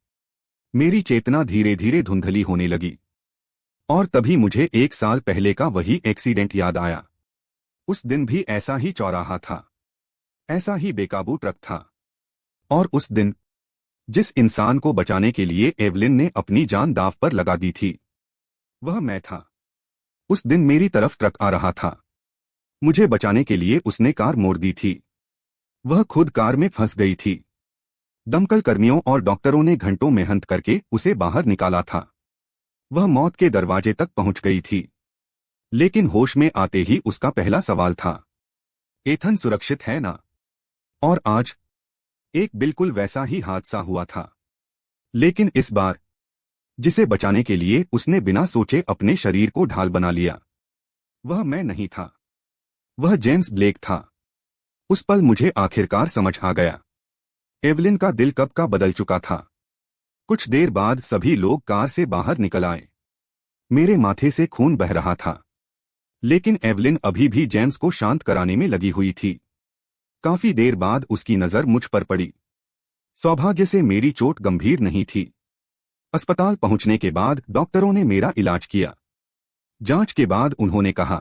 मेरी चेतना धीरे धीरे धुंधली होने लगी, और तभी मुझे 1 साल पहले का वही एक्सीडेंट याद आया। उस दिन भी ऐसा ही चौराहा था, ऐसा ही बेकाबू ट्रक था, और उस दिन जिस इंसान को बचाने के लिए एवलिन ने अपनी जान दांव पर लगा दी थी, वह मैं था। उस दिन मेरी तरफ ट्रक आ रहा था। मुझे बचाने के लिए उसने कार मोड़ दी थी। वह खुद कार में फंस गई थी। दमकल कर्मियों और डॉक्टरों ने घंटों मेहनत करके उसे बाहर निकाला था। वह मौत के दरवाजे तक पहुंच गई थी, लेकिन होश में आते ही उसका पहला सवाल था, एथन सुरक्षित है ना? और आज एक बिल्कुल वैसा ही हादसा हुआ था, लेकिन इस बार जिसे बचाने के लिए उसने बिना सोचे अपने शरीर को ढाल बना लिया, वह मैं नहीं था, वह जेम्स ब्लेक था। उस पल मुझे आखिरकार समझ आ गया, एवलिन का दिल कब का बदल चुका था। कुछ देर बाद सभी लोग कार से बाहर निकल आए। मेरे माथे से खून बह रहा था, लेकिन एवलिन अभी भी जेम्स को शांत कराने में लगी हुई थी। काफी देर बाद उसकी नजर मुझ पर पड़ी। सौभाग्य से मेरी चोट गंभीर नहीं थी। अस्पताल पहुंचने के बाद डॉक्टरों ने मेरा इलाज किया। जांच के बाद उन्होंने कहा,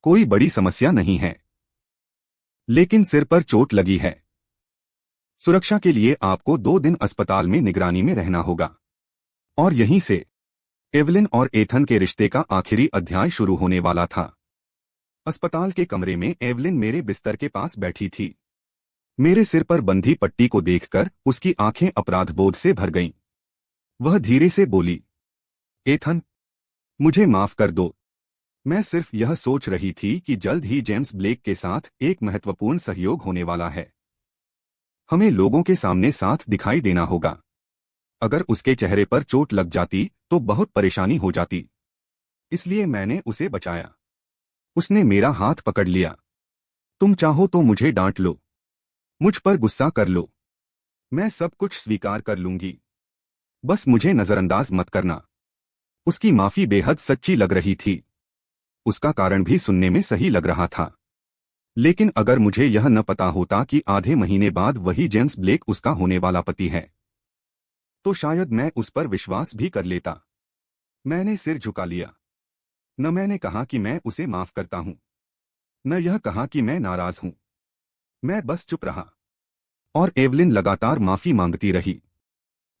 कोई बड़ी समस्या नहीं है, लेकिन सिर पर चोट लगी है। सुरक्षा के लिए आपको 2 दिन अस्पताल में निगरानी में रहना होगा। और यहीं से एवलिन और एथन के रिश्ते का आखिरी अध्याय शुरू होने वाला था। अस्पताल के कमरे में एवलिन मेरे बिस्तर के पास बैठी थी। मेरे सिर पर बंधी पट्टी को देखकर उसकी आंखें अपराधबोध से भर गईं। वह धीरे से बोली, एथन, मुझे माफ कर दो। मैं सिर्फ यह सोच रही थी कि जल्द ही जेम्स ब्लेक के साथ एक महत्वपूर्ण सहयोग होने वाला है। हमें लोगों के सामने साथ दिखाई देना होगा। अगर उसके चेहरे पर चोट लग जाती तो बहुत परेशानी हो जाती, इसलिए मैंने उसे बचाया। उसने मेरा हाथ पकड़ लिया। तुम चाहो तो मुझे डांट लो, मुझ पर गुस्सा कर लो, मैं सब कुछ स्वीकार कर लूंगी, बस मुझे नजरअंदाज मत करना। उसकी माफी बेहद सच्ची लग रही थी। उसका कारण भी सुनने में सही लग रहा था। लेकिन अगर मुझे यह न पता होता कि आधे महीने बाद वही जेम्स ब्लेक उसका होने वाला पति है, तो शायद मैं उस पर विश्वास भी कर लेता। मैंने सिर झुका लिया। न मैंने कहा कि मैं उसे माफ करता हूं, न यह कहा कि मैं नाराज हूं। मैं बस चुप रहा, और एवलिन लगातार माफी मांगती रही।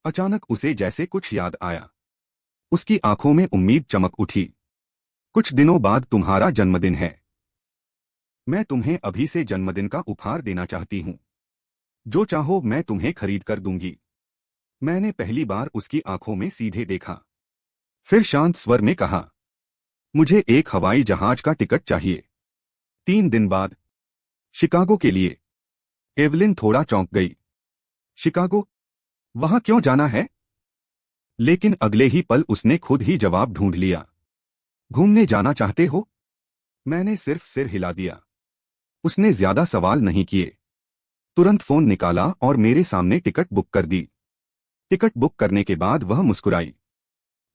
अचानक उसे जैसे कुछ याद आया। उसकी आंखों में उम्मीद चमक उठी। कुछ दिनों बाद तुम्हारा जन्मदिन है। मैं तुम्हें अभी से जन्मदिन का उपहार देना चाहती हूं। जो चाहो मैं तुम्हें खरीद कर दूंगी। मैंने पहली बार उसकी आंखों में सीधे देखा, फिर शांत स्वर में कहा, मुझे एक हवाई जहाज का टिकट चाहिए, 3 दिन बाद, शिकागो के लिए। एवलिन थोड़ा चौंक गई। शिकागो? वहां क्यों जाना है? लेकिन अगले ही पल उसने खुद ही जवाब ढूंढ लिया। घूमने जाना चाहते हो? मैंने सिर्फ सिर हिला दिया। उसने ज्यादा सवाल नहीं किए, तुरंत फोन निकाला और मेरे सामने टिकट बुक कर दी। टिकट बुक करने के बाद वह मुस्कुराई।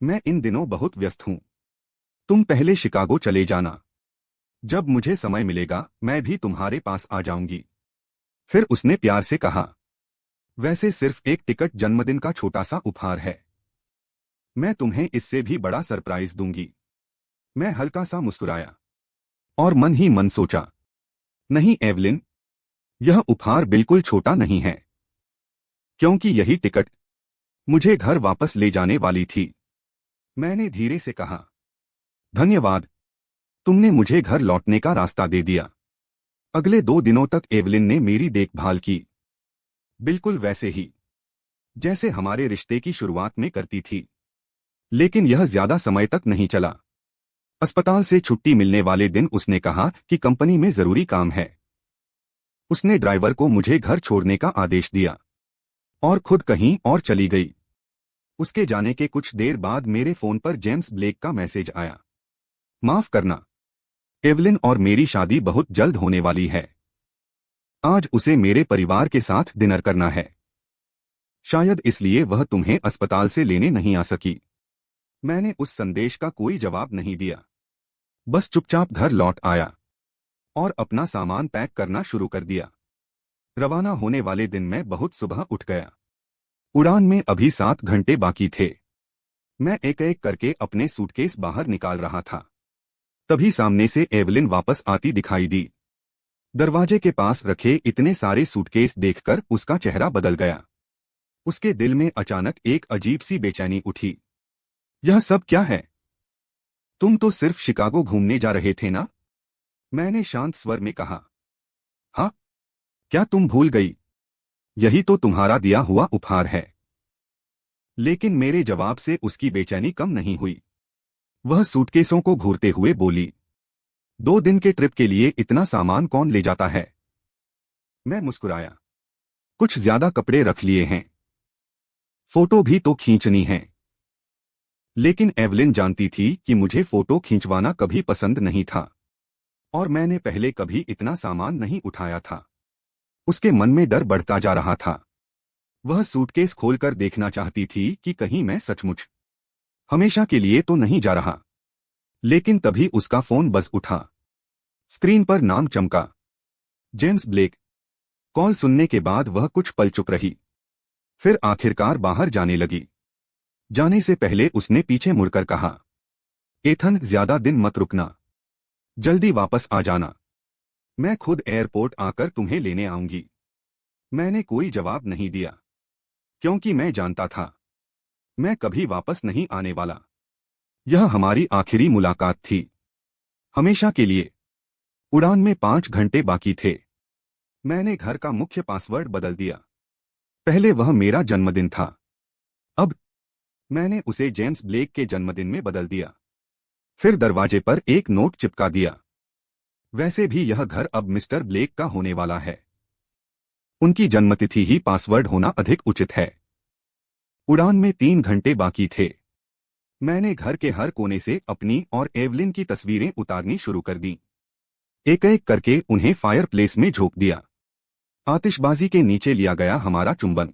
मैं इन दिनों बहुत व्यस्त हूं। तुम पहले शिकागो चले जाना। जब मुझे समय मिलेगा मैं भी तुम्हारे पास आ जाऊंगी। फिर उसने प्यार से कहा, वैसे सिर्फ एक टिकट जन्मदिन का छोटा सा उपहार है। मैं तुम्हें इससे भी बड़ा सरप्राइज दूंगी। मैं हल्का सा मुस्कुराया और मन ही मन सोचा, नहीं एवलिन, यह उपहार बिल्कुल छोटा नहीं है, क्योंकि यही टिकट मुझे घर वापस ले जाने वाली थी। मैंने धीरे से कहा, धन्यवाद, तुमने मुझे घर लौटने का रास्ता दे दिया। अगले 2 दिनों तक एवलिन ने मेरी देखभाल की, बिल्कुल वैसे ही जैसे हमारे रिश्ते की शुरुआत में करती थी। लेकिन यह ज्यादा समय तक नहीं चला। अस्पताल से छुट्टी मिलने वाले दिन उसने कहा कि कंपनी में जरूरी काम है। उसने ड्राइवर को मुझे घर छोड़ने का आदेश दिया और खुद कहीं और चली गई। उसके जाने के कुछ देर बाद मेरे फोन पर जेम्स ब्लेक का मैसेज आया, माफ करना, एवलिन और मेरी शादी बहुत जल्द होने वाली है। आज उसे मेरे परिवार के साथ डिनर करना है। शायद इसलिए वह तुम्हें अस्पताल से लेने नहीं आ सकी। मैंने उस संदेश का कोई जवाब नहीं दिया, बस चुपचाप घर लौट आया और अपना सामान पैक करना शुरू कर दिया। रवाना होने वाले दिन मैं बहुत सुबह उठ गया। उड़ान में अभी 7 घंटे बाकी थे। मैं एक एक करके अपने सूटकेस बाहर निकाल रहा था। तभी सामने से एवलिन वापस आती दिखाई दी। दरवाजे के पास रखे इतने सारे सूटकेस देखकर उसका चेहरा बदल गया। उसके दिल में अचानक एक अजीब सी बेचैनी उठी। यह सब क्या है? तुम तो सिर्फ शिकागो घूमने जा रहे थे ना? मैंने शांत स्वर में कहा। हाँ, क्या तुम भूल गई? यही तो तुम्हारा दिया हुआ उपहार है। लेकिन मेरे जवाब से उसकी बेचैनी कम नहीं हुई। वह सूटकेसों को घूरते हुए बोली, 2 दिन के ट्रिप के लिए इतना सामान कौन ले जाता है? मैं मुस्कुराया, कुछ ज्यादा कपड़े रख लिए हैं, फोटो भी तो खींचनी है। लेकिन एवलिन जानती थी कि मुझे फोटो खींचवाना कभी पसंद नहीं था और मैंने पहले कभी इतना सामान नहीं उठाया था। उसके मन में डर बढ़ता जा रहा था। वह सूटकेस खोलकर देखना चाहती थी कि कहीं मैं सचमुच हमेशा के लिए तो नहीं जा रहा। लेकिन तभी उसका फोन बज उठा। स्क्रीन पर नाम चमका, जेम्स ब्लेक। कॉल सुनने के बाद वह कुछ पल चुप रही, फिर आखिरकार बाहर जाने लगी। जाने से पहले उसने पीछे मुड़कर कहा, एथन, ज्यादा दिन मत रुकना, जल्दी वापस आ जाना। मैं खुद एयरपोर्ट आकर तुम्हें लेने आऊंगी। मैंने कोई जवाब नहीं दिया, क्योंकि मैं जानता था मैं कभी वापस नहीं आने वाला। यह हमारी आखिरी मुलाकात थी, हमेशा के लिए। उड़ान में 5 घंटे बाकी थे। मैंने घर का मुख्य पासवर्ड बदल दिया। पहले वह मेरा जन्मदिन था, अब मैंने उसे जेम्स ब्लेक के जन्मदिन में बदल दिया। फिर दरवाजे पर एक नोट चिपका दिया, वैसे भी यह घर अब मिस्टर ब्लेक का होने वाला है। उनकी जन्मतिथि ही पासवर्ड होना अधिक उचित है। उड़ान में 3 घंटे बाकी थे। मैंने घर के हर कोने से अपनी और एवलिन की तस्वीरें उतारनी शुरू कर दी। एक एक करके उन्हें फायरप्लेस में झोंक दिया। आतिशबाजी के नीचे लिया गया हमारा चुंबन,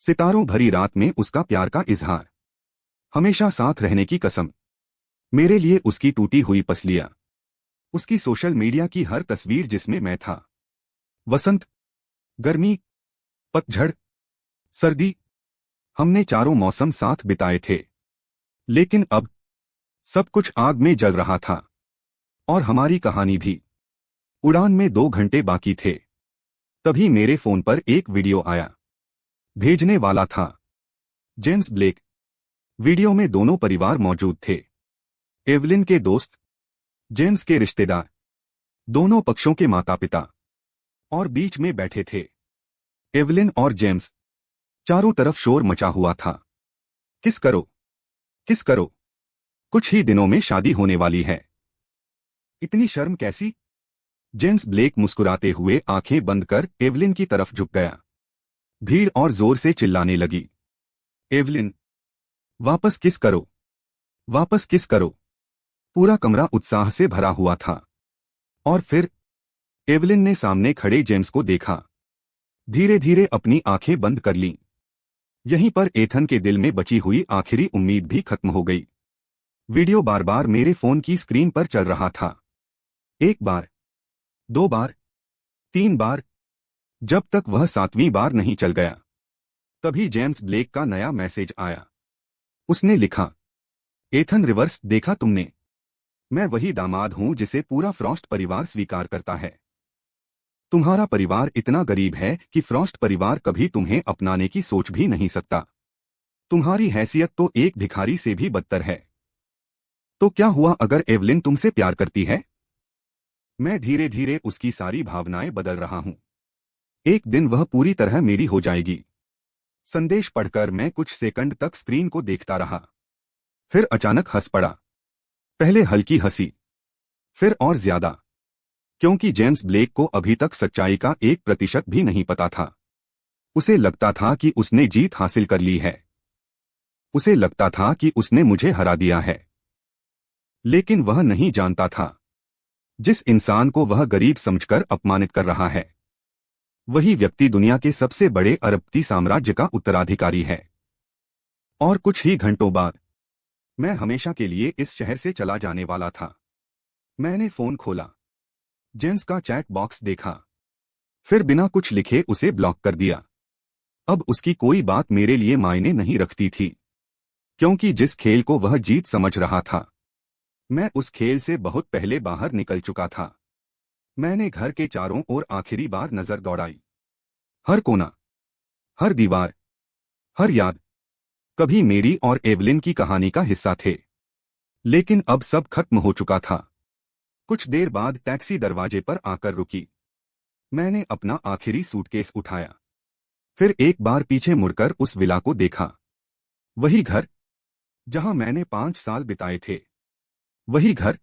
सितारों भरी रात में उसका प्यार का इजहार, हमेशा साथ रहने की कसम। मेरे लिए उसकी टूटी हुई पसलियां, उसकी सोशल मीडिया की हर तस्वीर जिसमें मैं था। वसंत, गर्मी, पतझड़, सर्दी, हमने चारों मौसम साथ बिताए थे। लेकिन अब सब कुछ आग में जल रहा था, और हमारी कहानी भी। उड़ान में 2 घंटे बाकी थे। तभी मेरे फोन पर एक वीडियो आया। भेजने वाला था जेम्स ब्लेक। वीडियो में दोनों परिवार मौजूद थे, एवलिन के दोस्त, जेम्स के रिश्तेदार, दोनों पक्षों के माता पिता, और बीच में बैठे थे एवलिन और जेम्स। चारों तरफ शोर मचा हुआ था। किस करो, किस करो, कुछ ही दिनों में शादी होने वाली है। इतनी शर्म कैसी? जेम्स ब्लेक मुस्कुराते हुए आंखें बंद कर एवलिन की तरफ झुक गया। भीड़ और जोर से चिल्लाने लगी, एवलिन, वापस किस करो, वापस किस करो। पूरा कमरा उत्साह से भरा हुआ था। और फिर एवलिन ने सामने खड़े जेम्स को देखा। धीरे धीरे अपनी आंखें बंद कर लीं। यहीं पर एथन के दिल में बची हुई आखिरी उम्मीद भी खत्म हो गई। वीडियो बार बार मेरे फोन की स्क्रीन पर चल रहा था। एक बार, दो बार, तीन बार, जब तक वह सातवीं बार नहीं चल गया। तभी जेम्स ब्लेक का नया मैसेज आया। उसने लिखा, एथन रिवर्स, देखा तुमने? मैं वही दामाद हूं जिसे पूरा फ्रॉस्ट परिवार स्वीकार करता है। तुम्हारा परिवार इतना गरीब है कि फ्रॉस्ट परिवार कभी तुम्हें अपनाने की सोच भी नहीं सकता। तुम्हारी हैसियत तो एक भिखारी से भी बदतर है। तो क्या हुआ अगर एवलिन तुमसे प्यार करती है? मैं धीरे धीरे उसकी सारी भावनाएं बदल रहा हूं। एक दिन वह पूरी तरह मेरी हो जाएगी। संदेश पढ़कर मैं कुछ सेकंड तक स्क्रीन को देखता रहा। फिर अचानक हंस पड़ा। पहले हल्की हंसी, फिर और ज्यादा, क्योंकि जेम्स ब्लेक को अभी तक सच्चाई का 1% भी नहीं पता था। उसे लगता था कि उसने जीत हासिल कर ली है। उसे लगता था कि उसने मुझे हरा दिया है। लेकिन वह नहीं जानता था, जिस इंसान को वह गरीब समझकर अपमानित कर रहा है, वही व्यक्ति दुनिया के सबसे बड़े अरबपति साम्राज्य का उत्तराधिकारी है। और कुछ ही घंटों बाद मैं हमेशा के लिए इस शहर से चला जाने वाला था। मैंने फोन खोला, जेम्स का चैट बॉक्स देखा, फिर बिना कुछ लिखे उसे ब्लॉक कर दिया। अब उसकी कोई बात मेरे लिए मायने नहीं रखती थी, क्योंकि जिस खेल को वह जीत समझ रहा था, मैं उस खेल से बहुत पहले बाहर निकल चुका था। मैंने घर के चारों ओर आखिरी बार नजर दौड़ाई। हर कोना, हर दीवार, हर याद कभी मेरी और एवलिन की कहानी का हिस्सा थे। लेकिन अब सब खत्म हो चुका था। कुछ देर बाद टैक्सी दरवाजे पर आकर रुकी। मैंने अपना आखिरी सूटकेस उठाया, फिर एक बार पीछे मुड़कर उस विला को देखा। वही घर जहां मैंने 5 साल बिताए थे, वही घर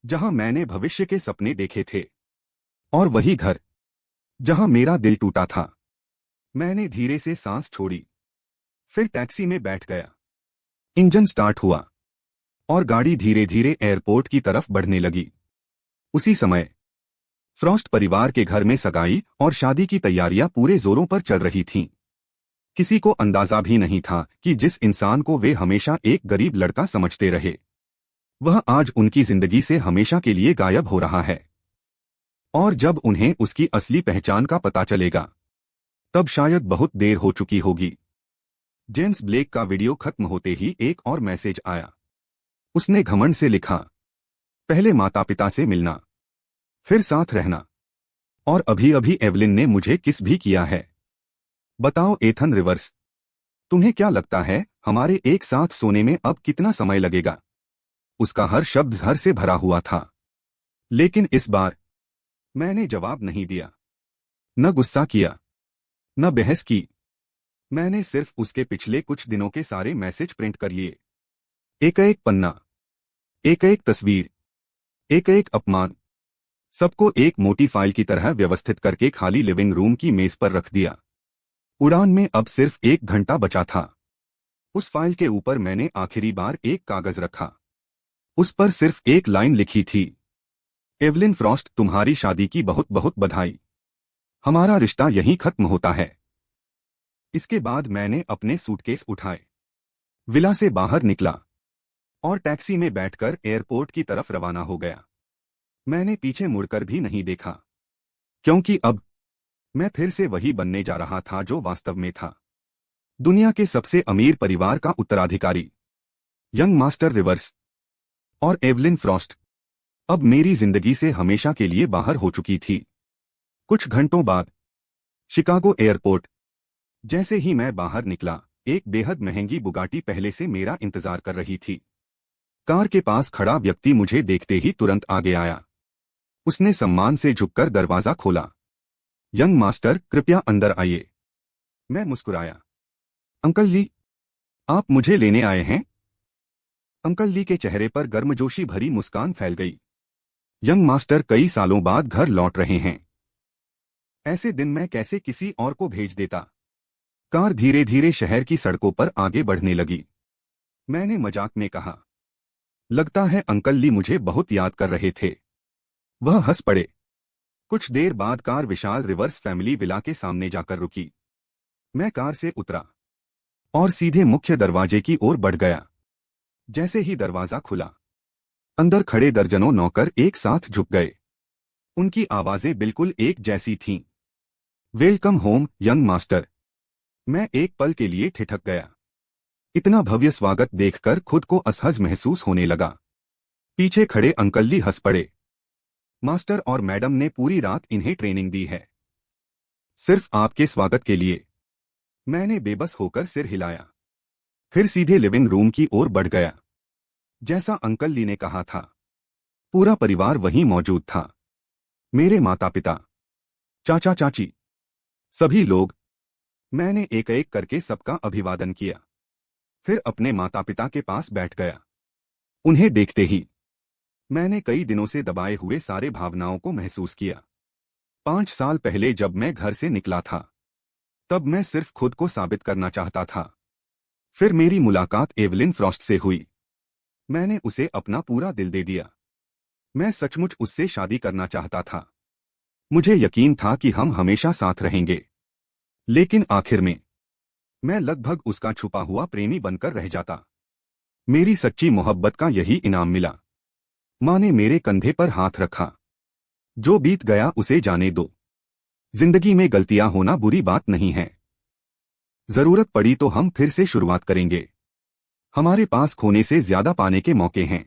जहां मैंने भविष्य के सपने देखे थे, और वही घर जहां मेरा दिल टूटा था। मैंने धीरे से सांस छोड़ी, फिर टैक्सी में बैठ गया। इंजन स्टार्ट हुआ और गाड़ी धीरे धीरे एयरपोर्ट की तरफ बढ़ने लगी। उसी समय फ्रॉस्ट परिवार के घर में सगाई और शादी की तैयारियां पूरे जोरों पर चल रही थीं। किसी को अंदाजा भी नहीं था कि जिस इंसान को वे हमेशा एक गरीब लड़का समझते रहे, वह आज उनकी जिंदगी से हमेशा के लिए गायब हो रहा है। और जब उन्हें उसकी असली पहचान का पता चलेगा, तब शायद बहुत देर हो चुकी होगी। जेम्स ब्लेक का वीडियो खत्म होते ही एक और मैसेज आया। उसने घमंड से लिखा, पहले माता पिता से मिलना, फिर साथ रहना, और अभी अभी एवलिन ने मुझे किस भी किया है। बताओ एथन रिवर्स, तुम्हें क्या लगता है हमारे एक साथ सोने में अब कितना समय लगेगा? उसका हर शब्द जहर से भरा हुआ था। लेकिन इस बार मैंने जवाब नहीं दिया, न गुस्सा किया, न बहस की। मैंने सिर्फ उसके पिछले कुछ दिनों के सारे मैसेज प्रिंट कर लिए। एक एक पन्ना, एक एक तस्वीर, एक एक अपमान, सबको एक मोटी फाइल की तरह व्यवस्थित करके खाली लिविंग रूम की मेज पर रख दिया। उड़ान में अब सिर्फ 1 घंटा बचा था। उस फाइल के ऊपर मैंने आखिरी बार एक कागज रखा। उस पर सिर्फ एक लाइन लिखी थी, एवलिन फ्रॉस्ट, तुम्हारी शादी की बहुत बहुत बधाई। हमारा रिश्ता यहीं खत्म होता है। इसके बाद मैंने अपने सूटकेस उठाए, विला से बाहर निकला और टैक्सी में बैठकर एयरपोर्ट की तरफ रवाना हो गया। मैंने पीछे मुड़कर भी नहीं देखा, क्योंकि अब मैं फिर से वही बनने जा रहा था जो वास्तव में था, दुनिया के सबसे अमीर परिवार का उत्तराधिकारी, यंग मास्टर रिवर्स। और एवलिन फ्रॉस्ट अब मेरी जिंदगी से हमेशा के लिए बाहर हो चुकी थी। कुछ घंटों बाद शिकागो एयरपोर्ट। जैसे ही मैं बाहर निकला, एक बेहद महंगी बुगाटी पहले से मेरा इंतजार कर रही थी। कार के पास खड़ा व्यक्ति मुझे देखते ही तुरंत आगे आया। उसने सम्मान से झुककर दरवाजा खोला। यंग मास्टर, कृपया अंदर आइए। मैं मुस्कुराया। अंकल जी, आप मुझे लेने आए हैं? अंकल जी के चेहरे पर गर्मजोशी भरी मुस्कान फैल गई। यंग मास्टर कई सालों बाद घर लौट रहे हैं। ऐसे दिन मैं कैसे किसी और को भेज देता। कार धीरे धीरे शहर की सड़कों पर आगे बढ़ने लगी। मैंने मजाक में कहा, लगता है अंकल ली मुझे बहुत याद कर रहे थे। वह हंस पड़े। कुछ देर बाद कार विशाल रिवर्स फैमिली विला के सामने जाकर रुकी। मैं कार से उतरा और सीधे मुख्य दरवाजे की ओर बढ़ गया। जैसे ही दरवाजा खुला, अंदर खड़े दर्जनों नौकर एक साथ झुक गए। उनकी आवाजें बिल्कुल एक जैसी थीं। Welcome home young master. मैं एक पल के लिए ठिठक गया। इतना भव्य स्वागत देखकर खुद को असहज महसूस होने लगा। पीछे खड़े अंकल जी हंस पड़े। मास्टर और मैडम ने पूरी रात इन्हें ट्रेनिंग दी है, सिर्फ आपके स्वागत के लिए। मैंने बेबस होकर सिर हिलाया, फिर सीधे लिविंग रूम की ओर बढ़ गया। जैसा अंकल ली ने कहा था, पूरा परिवार वहीं मौजूद था। मेरे माता पिता, चाचा चाची, सभी लोग। मैंने एक एक करके सबका अभिवादन किया, फिर अपने माता पिता के पास बैठ गया। उन्हें देखते ही मैंने कई दिनों से दबाए हुए सारे भावनाओं को महसूस किया। 5 साल पहले जब मैं घर से निकला था, तब मैं सिर्फ खुद को साबित करना चाहता था। फिर मेरी मुलाकात एवलिन फ्रॉस्ट से हुई। मैंने उसे अपना पूरा दिल दे दिया। मैं सचमुच उससे शादी करना चाहता था। मुझे यकीन था कि हम हमेशा साथ रहेंगे। लेकिन आखिर में मैं लगभग उसका छुपा हुआ प्रेमी बनकर रह जाता। मेरी सच्ची मोहब्बत का यही इनाम मिला। माँ ने मेरे कंधे पर हाथ रखा। जो बीत गया उसे जाने दो। जिंदगी में गलतियां होना बुरी बात नहीं है। जरूरत पड़ी तो हम फिर से शुरुआत करेंगे। हमारे पास खोने से ज्यादा पाने के मौके हैं।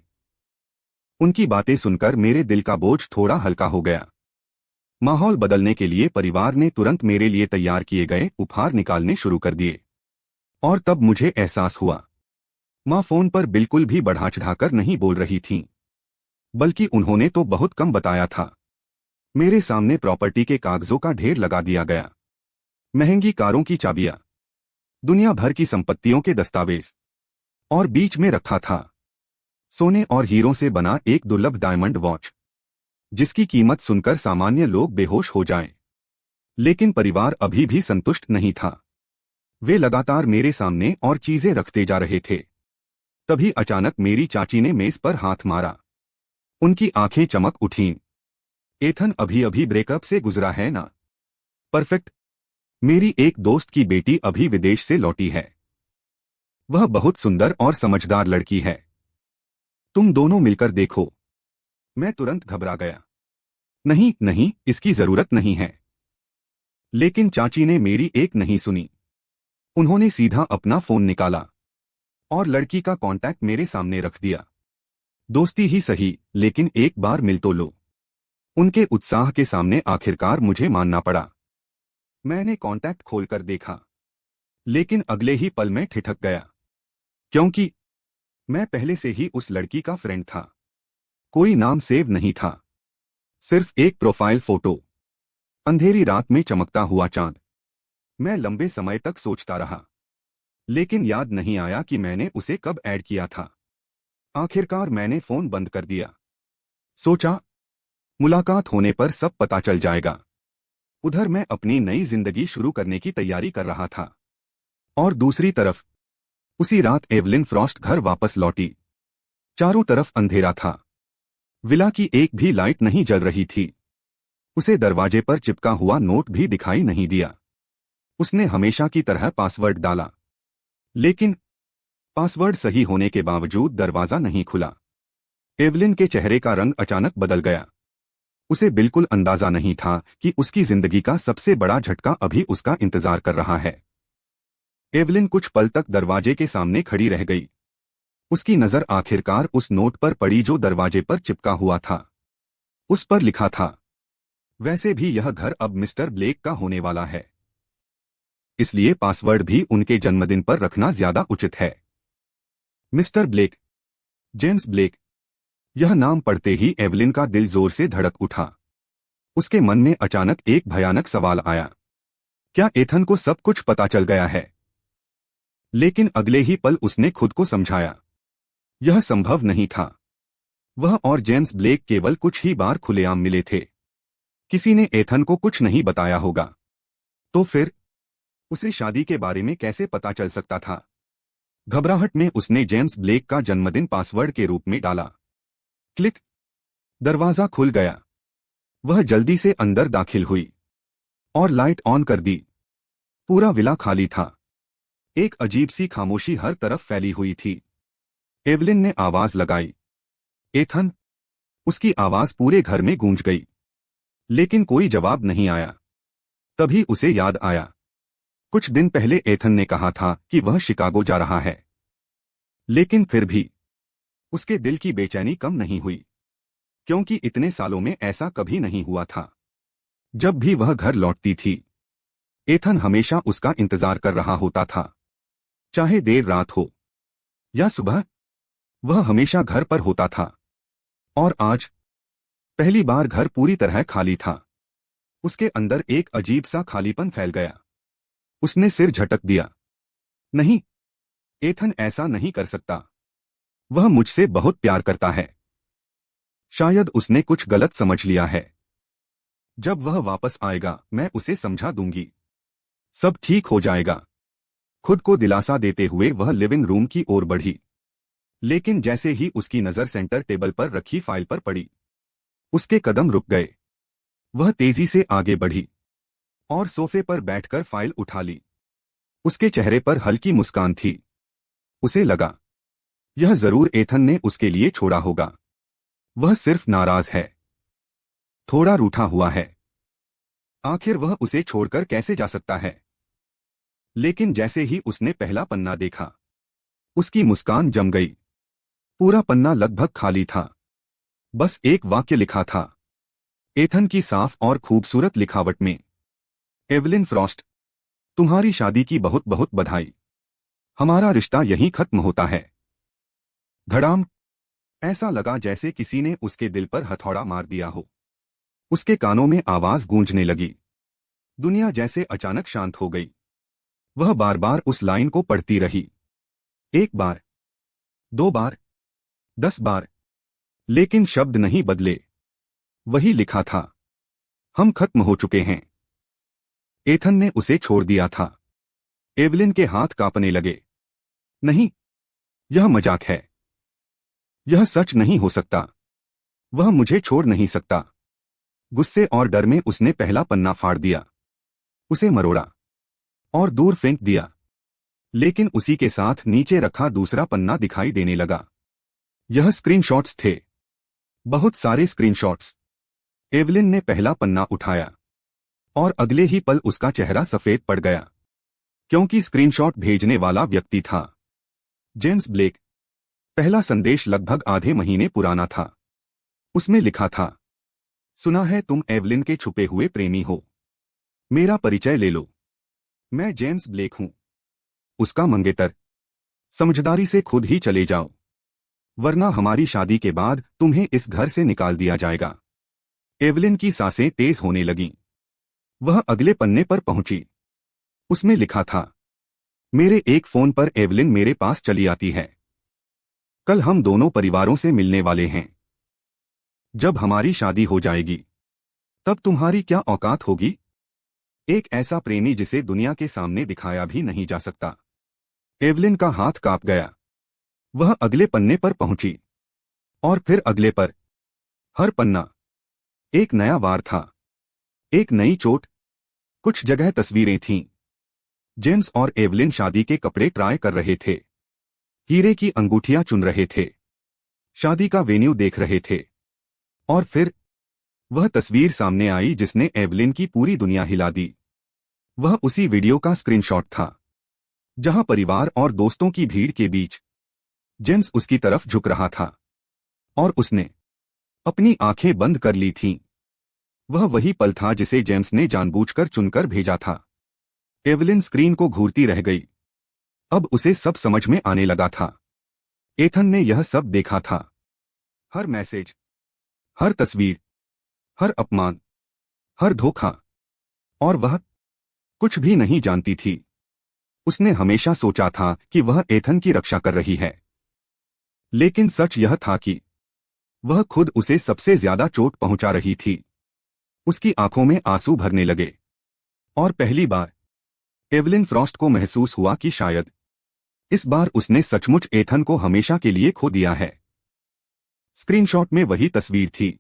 उनकी बातें सुनकर मेरे दिल का बोझ थोड़ा हल्का हो गया। माहौल बदलने के लिए परिवार ने तुरंत मेरे लिए तैयार किए गए उपहार निकालने शुरू कर दिए। और तब मुझे एहसास हुआ, माँ फोन पर बिल्कुल भी बढ़ा चढ़ाकर नहीं बोल रही थीं, बल्कि उन्होंने तो बहुत कम बताया था। मेरे सामने प्रॉपर्टी के कागजों का ढेर लगा दिया गया। महंगी कारों की चाबियां, दुनिया भर की संपत्तियों के दस्तावेज, और बीच में रखा था सोने और हीरों से बना एक दुर्लभ डायमंड वॉच, जिसकी कीमत सुनकर सामान्य लोग बेहोश हो जाएं। लेकिन परिवार अभी भी संतुष्ट नहीं था। वे लगातार मेरे सामने और चीजें रखते जा रहे थे। तभी अचानक मेरी चाची ने मेज पर हाथ मारा। उनकी आंखें चमक उठीं। एथन अभी अभी ब्रेकअप से गुजरा है ना? परफेक्ट। मेरी एक दोस्त की बेटी अभी विदेश से लौटी है। वह बहुत सुंदर और समझदार लड़की है। तुम दोनों मिलकर देखो। मैं तुरंत घबरा गया। नहीं नहीं, इसकी जरूरत नहीं है। लेकिन चाची ने मेरी एक नहीं सुनी। उन्होंने सीधा अपना फोन निकाला और लड़की का कांटेक्ट मेरे सामने रख दिया। दोस्ती ही सही, लेकिन एक बार मिल तो लो। उनके उत्साह के सामने आखिरकार मुझे मानना पड़ा। मैंने कांटेक्ट खोलकर देखा, लेकिन अगले ही पल में ठिठक गया, क्योंकि मैं पहले से ही उस लड़की का फ्रेंड था। कोई नाम सेव नहीं था, सिर्फ एक प्रोफाइल फोटो। अंधेरी रात में चमकता हुआ चांद। मैं लंबे समय तक सोचता रहा, लेकिन याद नहीं आया कि मैंने उसे कब ऐड किया था। आखिरकार मैंने फोन बंद कर दिया। सोचा, मुलाकात होने पर सब पता चल जाएगा। उधर मैं अपनी नई जिंदगी शुरू करने की तैयारी कर रहा था, और दूसरी तरफ उसी रात एवलिन फ्रॉस्ट घर वापस लौटी। चारों तरफ अंधेरा था। विला की एक भी लाइट नहीं जल रही थी। उसे दरवाजे पर चिपका हुआ नोट भी दिखाई नहीं दिया। उसने हमेशा की तरह पासवर्ड डाला, लेकिन पासवर्ड सही होने के बावजूद दरवाजा नहीं खुला। एवलिन के चेहरे का रंग अचानक बदल गया। उसे बिल्कुल अंदाजा नहीं था कि उसकी जिंदगी का सबसे बड़ा झटका अभी उसका इंतजार कर रहा है। एवलिन कुछ पल तक दरवाजे के सामने खड़ी रह गई। उसकी नजर आखिरकार उस नोट पर पड़ी जो दरवाजे पर चिपका हुआ था। उस पर लिखा था, वैसे भी यह घर अब मिस्टर ब्लेक का होने वाला है, इसलिए पासवर्ड भी उनके जन्मदिन पर रखना ज्यादा उचित है। Mister Blake, James Blake. यह नाम पढ़ते ही एवलिन का दिल जोर से धड़क उठा। उसके मन में अचानक एक भयानक सवाल आया, क्या एथन को सब कुछ पता चल गया है? लेकिन अगले ही पल उसने खुद को समझाया, यह संभव नहीं था। वह और जेम्स ब्लेक केवल कुछ ही बार खुलेआम मिले थे। किसी ने एथन को कुछ नहीं बताया होगा। तो फिर उसे शादी के बारे में कैसे पता चल सकता था? घबराहट में उसने जेम्स ब्लेक का जन्मदिन पासवर्ड के रूप में डाला। क्लिक। दरवाजा खुल गया। वह जल्दी से अंदर दाखिल हुई और लाइट ऑन कर दी। पूरा विला खाली था। एक अजीब सी खामोशी हर तरफ फैली हुई थी। एवलिन ने आवाज लगाई, एथन। उसकी आवाज पूरे घर में गूंज गई, लेकिन कोई जवाब नहीं आया। तभी उसे याद आया, कुछ दिन पहले एथन ने कहा था कि वह शिकागो जा रहा है। लेकिन फिर भी उसके दिल की बेचैनी कम नहीं हुई, क्योंकि इतने सालों में ऐसा कभी नहीं हुआ था। जब भी वह घर लौटती थी, एथन हमेशा उसका इंतजार कर रहा होता था। चाहे देर रात हो या सुबह, वह हमेशा घर पर होता था। और आज पहली बार घर पूरी तरह खाली था। उसके अंदर एक अजीब सा खालीपन फैल गया। उसने सिर झटक दिया। नहीं, एथन ऐसा नहीं कर सकता। वह मुझसे बहुत प्यार करता है। शायद उसने कुछ गलत समझ लिया है। जब वह वापस आएगा मैं उसे समझा दूंगी। सब ठीक हो जाएगा। खुद को दिलासा देते हुए वह लिविंग रूम की ओर बढ़ी। लेकिन जैसे ही उसकी नजर सेंटर टेबल पर रखी फाइल पर पड़ी, उसके कदम रुक गए। वह तेजी से आगे बढ़ी और सोफे पर बैठकर फाइल उठा ली। उसके चेहरे पर हल्की मुस्कान थी। उसे लगा, यह जरूर एथन ने उसके लिए छोड़ा होगा। वह सिर्फ नाराज है, थोड़ा रूठा हुआ है। आखिर वह उसे छोड़कर कैसे जा सकता है? लेकिन जैसे ही उसने पहला पन्ना देखा, उसकी मुस्कान जम गई। पूरा पन्ना लगभग खाली था। बस एक वाक्य लिखा था, एथन की साफ और खूबसूरत लिखावट में, एवलिन फ्रॉस्ट, तुम्हारी शादी की बहुत बहुत बधाई। हमारा रिश्ता यहीं खत्म होता है। धड़ाम! ऐसा लगा जैसे किसी ने उसके दिल पर हथौड़ा मार दिया हो। उसके कानों में आवाज गूंजने लगी। दुनिया जैसे अचानक शांत हो गई। वह बार बार उस लाइन को पढ़ती रही। एक बार, 2 बार, 10 बार, लेकिन शब्द नहीं बदले। वही लिखा था, हम खत्म हो चुके हैं। एथन ने उसे छोड़ दिया था। एवलिन के हाथ कांपने लगे। नहीं, यह मजाक है। यह सच नहीं हो सकता। वह मुझे छोड़ नहीं सकता। गुस्से और डर में उसने पहला पन्ना फाड़ दिया, उसे मरोड़ा और दूर फेंक दिया। लेकिन उसी के साथ नीचे रखा दूसरा पन्ना दिखाई देने लगा। यह स्क्रीनशॉट्स थे, बहुत सारे स्क्रीनशॉट्स। एवलिन ने पहला पन्ना उठाया और अगले ही पल उसका चेहरा सफेद पड़ गया, क्योंकि स्क्रीनशॉट भेजने वाला व्यक्ति था जेम्स ब्लेक। पहला संदेश लगभग आधे महीने पुराना था। उसमें लिखा था, सुना है तुम एवलिन के छुपे हुए प्रेमी हो। मेरा परिचय ले लो। मैं जेम्स ब्लेक हूं, उसका मंगेतर। समझदारी से खुद ही चले जाओ, वरना हमारी शादी के बाद तुम्हें इस घर से निकाल दिया जाएगा। एवलिन की सांसें तेज होने लगीं। वह अगले पन्ने पर पहुंची। उसमें लिखा था, मेरे एक फोन पर एवलिन मेरे पास चली आती है। कल हम दोनों परिवारों से मिलने वाले हैं। जब हमारी शादी हो जाएगी, तब तुम्हारी क्या औकात होगी? एक ऐसा प्रेमी जिसे दुनिया के सामने दिखाया भी नहीं जा सकता। एवलिन का हाथ कांप गया। वह अगले पन्ने पर पहुंची और फिर अगले पर। हर पन्ना एक नया वार था, एक नई चोट। कुछ जगह तस्वीरें थीं। जेम्स और एवलिन शादी के कपड़े ट्राई कर रहे थे, हीरे की अंगूठियां चुन रहे थे, शादी का वेन्यू देख रहे थे। और फिर वह तस्वीर सामने आई जिसने एवलिन की पूरी दुनिया हिला दी। वह उसी वीडियो का स्क्रीनशॉट था, जहां परिवार और दोस्तों की भीड़ के बीच जेम्स उसकी तरफ झुक रहा था और उसने अपनी आंखें बंद कर ली थीं। वह वही पल था जिसे जेम्स ने जानबूझकर चुनकर भेजा था। एवलिन स्क्रीन को घूरती रह गई। अब उसे सब समझ में आने लगा था। एथन ने यह सब देखा था। हर मैसेज, हर तस्वीर, हर अपमान, हर धोखा। और वह कुछ भी नहीं जानती थी। उसने हमेशा सोचा था कि वह एथन की रक्षा कर रही है, लेकिन सच यह था कि वह खुद उसे सबसे ज्यादा चोट पहुंचा रही थी। उसकी आंखों में आंसू भरने लगे और पहली बार एवलिन फ्रॉस्ट को महसूस हुआ कि शायद इस बार उसने सचमुच एथन को हमेशा के लिए खो दिया है। स्क्रीनशॉट में वही तस्वीर थी,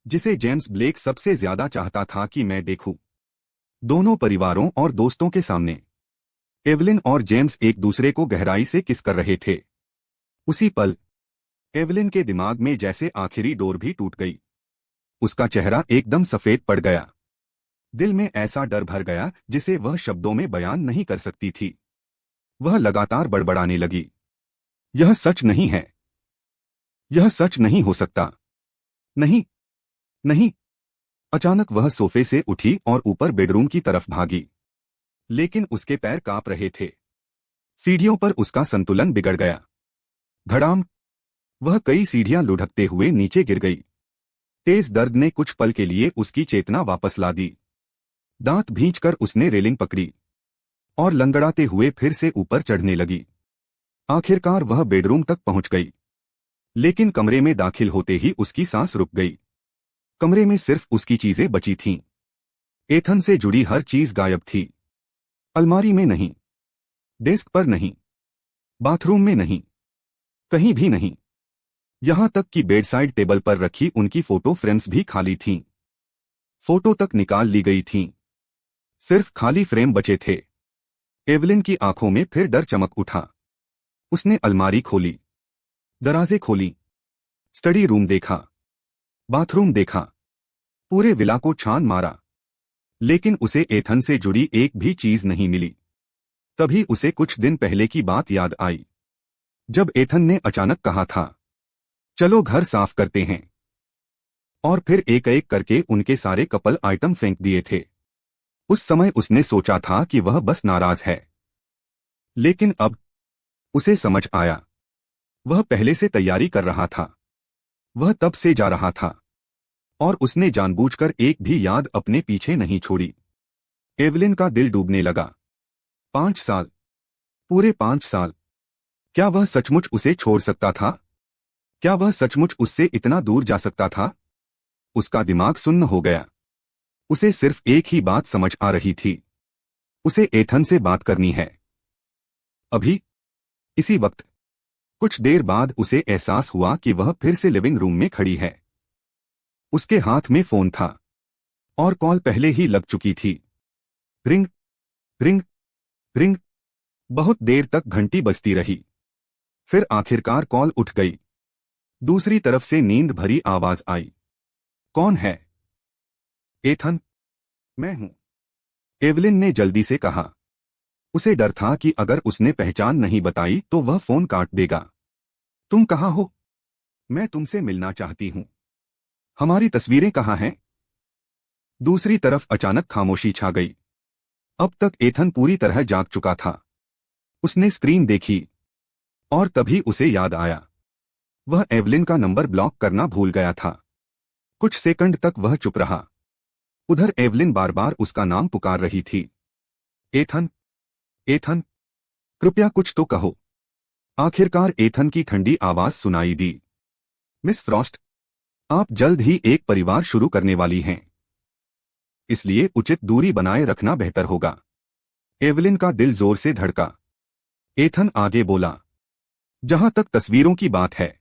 जिसे जेम्स ब्लेक सबसे ज्यादा चाहता था कि मैं देखूं। दोनों परिवारों और दोस्तों के सामने एवलिन और जेम्स एक दूसरे को गहराई से किस कर रहे थे। उसी पल एवलिन के दिमाग में जैसे आखिरी डोर भी टूट गई। उसका चेहरा एकदम सफेद पड़ गया। दिल में ऐसा डर भर गया जिसे वह शब्दों में बयान नहीं कर सकती थी। वह लगातार बड़बड़ाने लगी, यह सच नहीं है, यह सच नहीं हो सकता, नहीं, नहीं। अचानक वह सोफे से उठी और ऊपर बेडरूम की तरफ भागी, लेकिन उसके पैर कांप रहे थे। सीढ़ियों पर उसका संतुलन बिगड़ गया। धड़ाम! वह कई सीढ़ियां लुढ़कते हुए नीचे गिर गई। तेज दर्द ने कुछ पल के लिए उसकी चेतना वापस ला दी। दांत भींचकर उसने रेलिंग पकड़ी और लंगड़ाते हुए फिर से ऊपर चढ़ने लगी। आखिरकार वह बेडरूम तक पहुंच गई, लेकिन कमरे में दाखिल होते ही उसकी सांस रुक गई। कमरे में सिर्फ उसकी चीजें बची थीं। एथन से जुड़ी हर चीज गायब थी। अलमारी में नहीं, डेस्क पर नहीं, बाथरूम में नहीं, कहीं भी नहीं। यहां तक कि बेडसाइड टेबल पर रखी उनकी फोटो फ्रेम्स भी खाली थीं। फोटो तक निकाल ली गई थीं। सिर्फ खाली फ्रेम बचे थे। एवलिन की आंखों में फिर डर चमक उठा। उसने अलमारी खोली, दराजें खोली, स्टडी रूम देखा, बाथरूम देखा, पूरे विला को छान मारा, लेकिन उसे एथन से जुड़ी एक भी चीज नहीं मिली। तभी उसे कुछ दिन पहले की बात याद आई, जब एथन ने अचानक कहा था, चलो घर साफ करते हैं, और फिर एक एक करके उनके सारे कपल आइटम फेंक दिए थे। उस समय उसने सोचा था कि वह बस नाराज है, लेकिन अब उसे समझ आया, वह पहले से तैयारी कर रहा था। वह तब से जा रहा था, और उसने जानबूझकर एक भी याद अपने पीछे नहीं छोड़ी। एवलिन का दिल डूबने लगा। 5 साल, पूरे 5 साल। क्या वह सचमुच उसे छोड़ सकता था? क्या वह सचमुच उससे इतना दूर जा सकता था? उसका दिमाग सुन्न हो गया। उसे सिर्फ एक ही बात समझ आ रही थी, उसे एथन से बात करनी है। अभी, इसी वक्त। कुछ देर बाद उसे एहसास हुआ कि वह फिर से लिविंग रूम में खड़ी है। उसके हाथ में फोन था, और कॉल पहले ही लग चुकी थी। Ring, ring, ring. बहुत देर तक घंटी बजती रही। फिर आखिरकार कॉल उठ गई। दूसरी तरफ से नींद भरी आवाज आई। कौन है? एथन, मैं हूं, एवलिन ने जल्दी से कहा। उसे डर था कि अगर उसने पहचान नहीं बताई तो वह फोन काट देगा। तुम कहाँ हो? मैं तुमसे मिलना चाहती हूं। हमारी तस्वीरें कहाँ हैं? दूसरी तरफ अचानक खामोशी छा गई। अब तक एथन पूरी तरह जाग चुका था। उसने स्क्रीन देखी, और तभी उसे याद आया, वह एवलिन का नंबर ब्लॉक करना भूल गया था। कुछ सेकंड तक वह चुप रहा। उधर एवलिन बार बार उसका नाम पुकार रही थी। एथन, एथन, कृपया कुछ तो कहो। आखिरकार एथन की ठंडी आवाज सुनाई दी। मिस फ्रॉस्ट, आप जल्द ही एक परिवार शुरू करने वाली हैं, इसलिए उचित दूरी बनाए रखना बेहतर होगा। एवलिन का दिल जोर से धड़का। एथन आगे बोला, जहां तक तस्वीरों की बात है,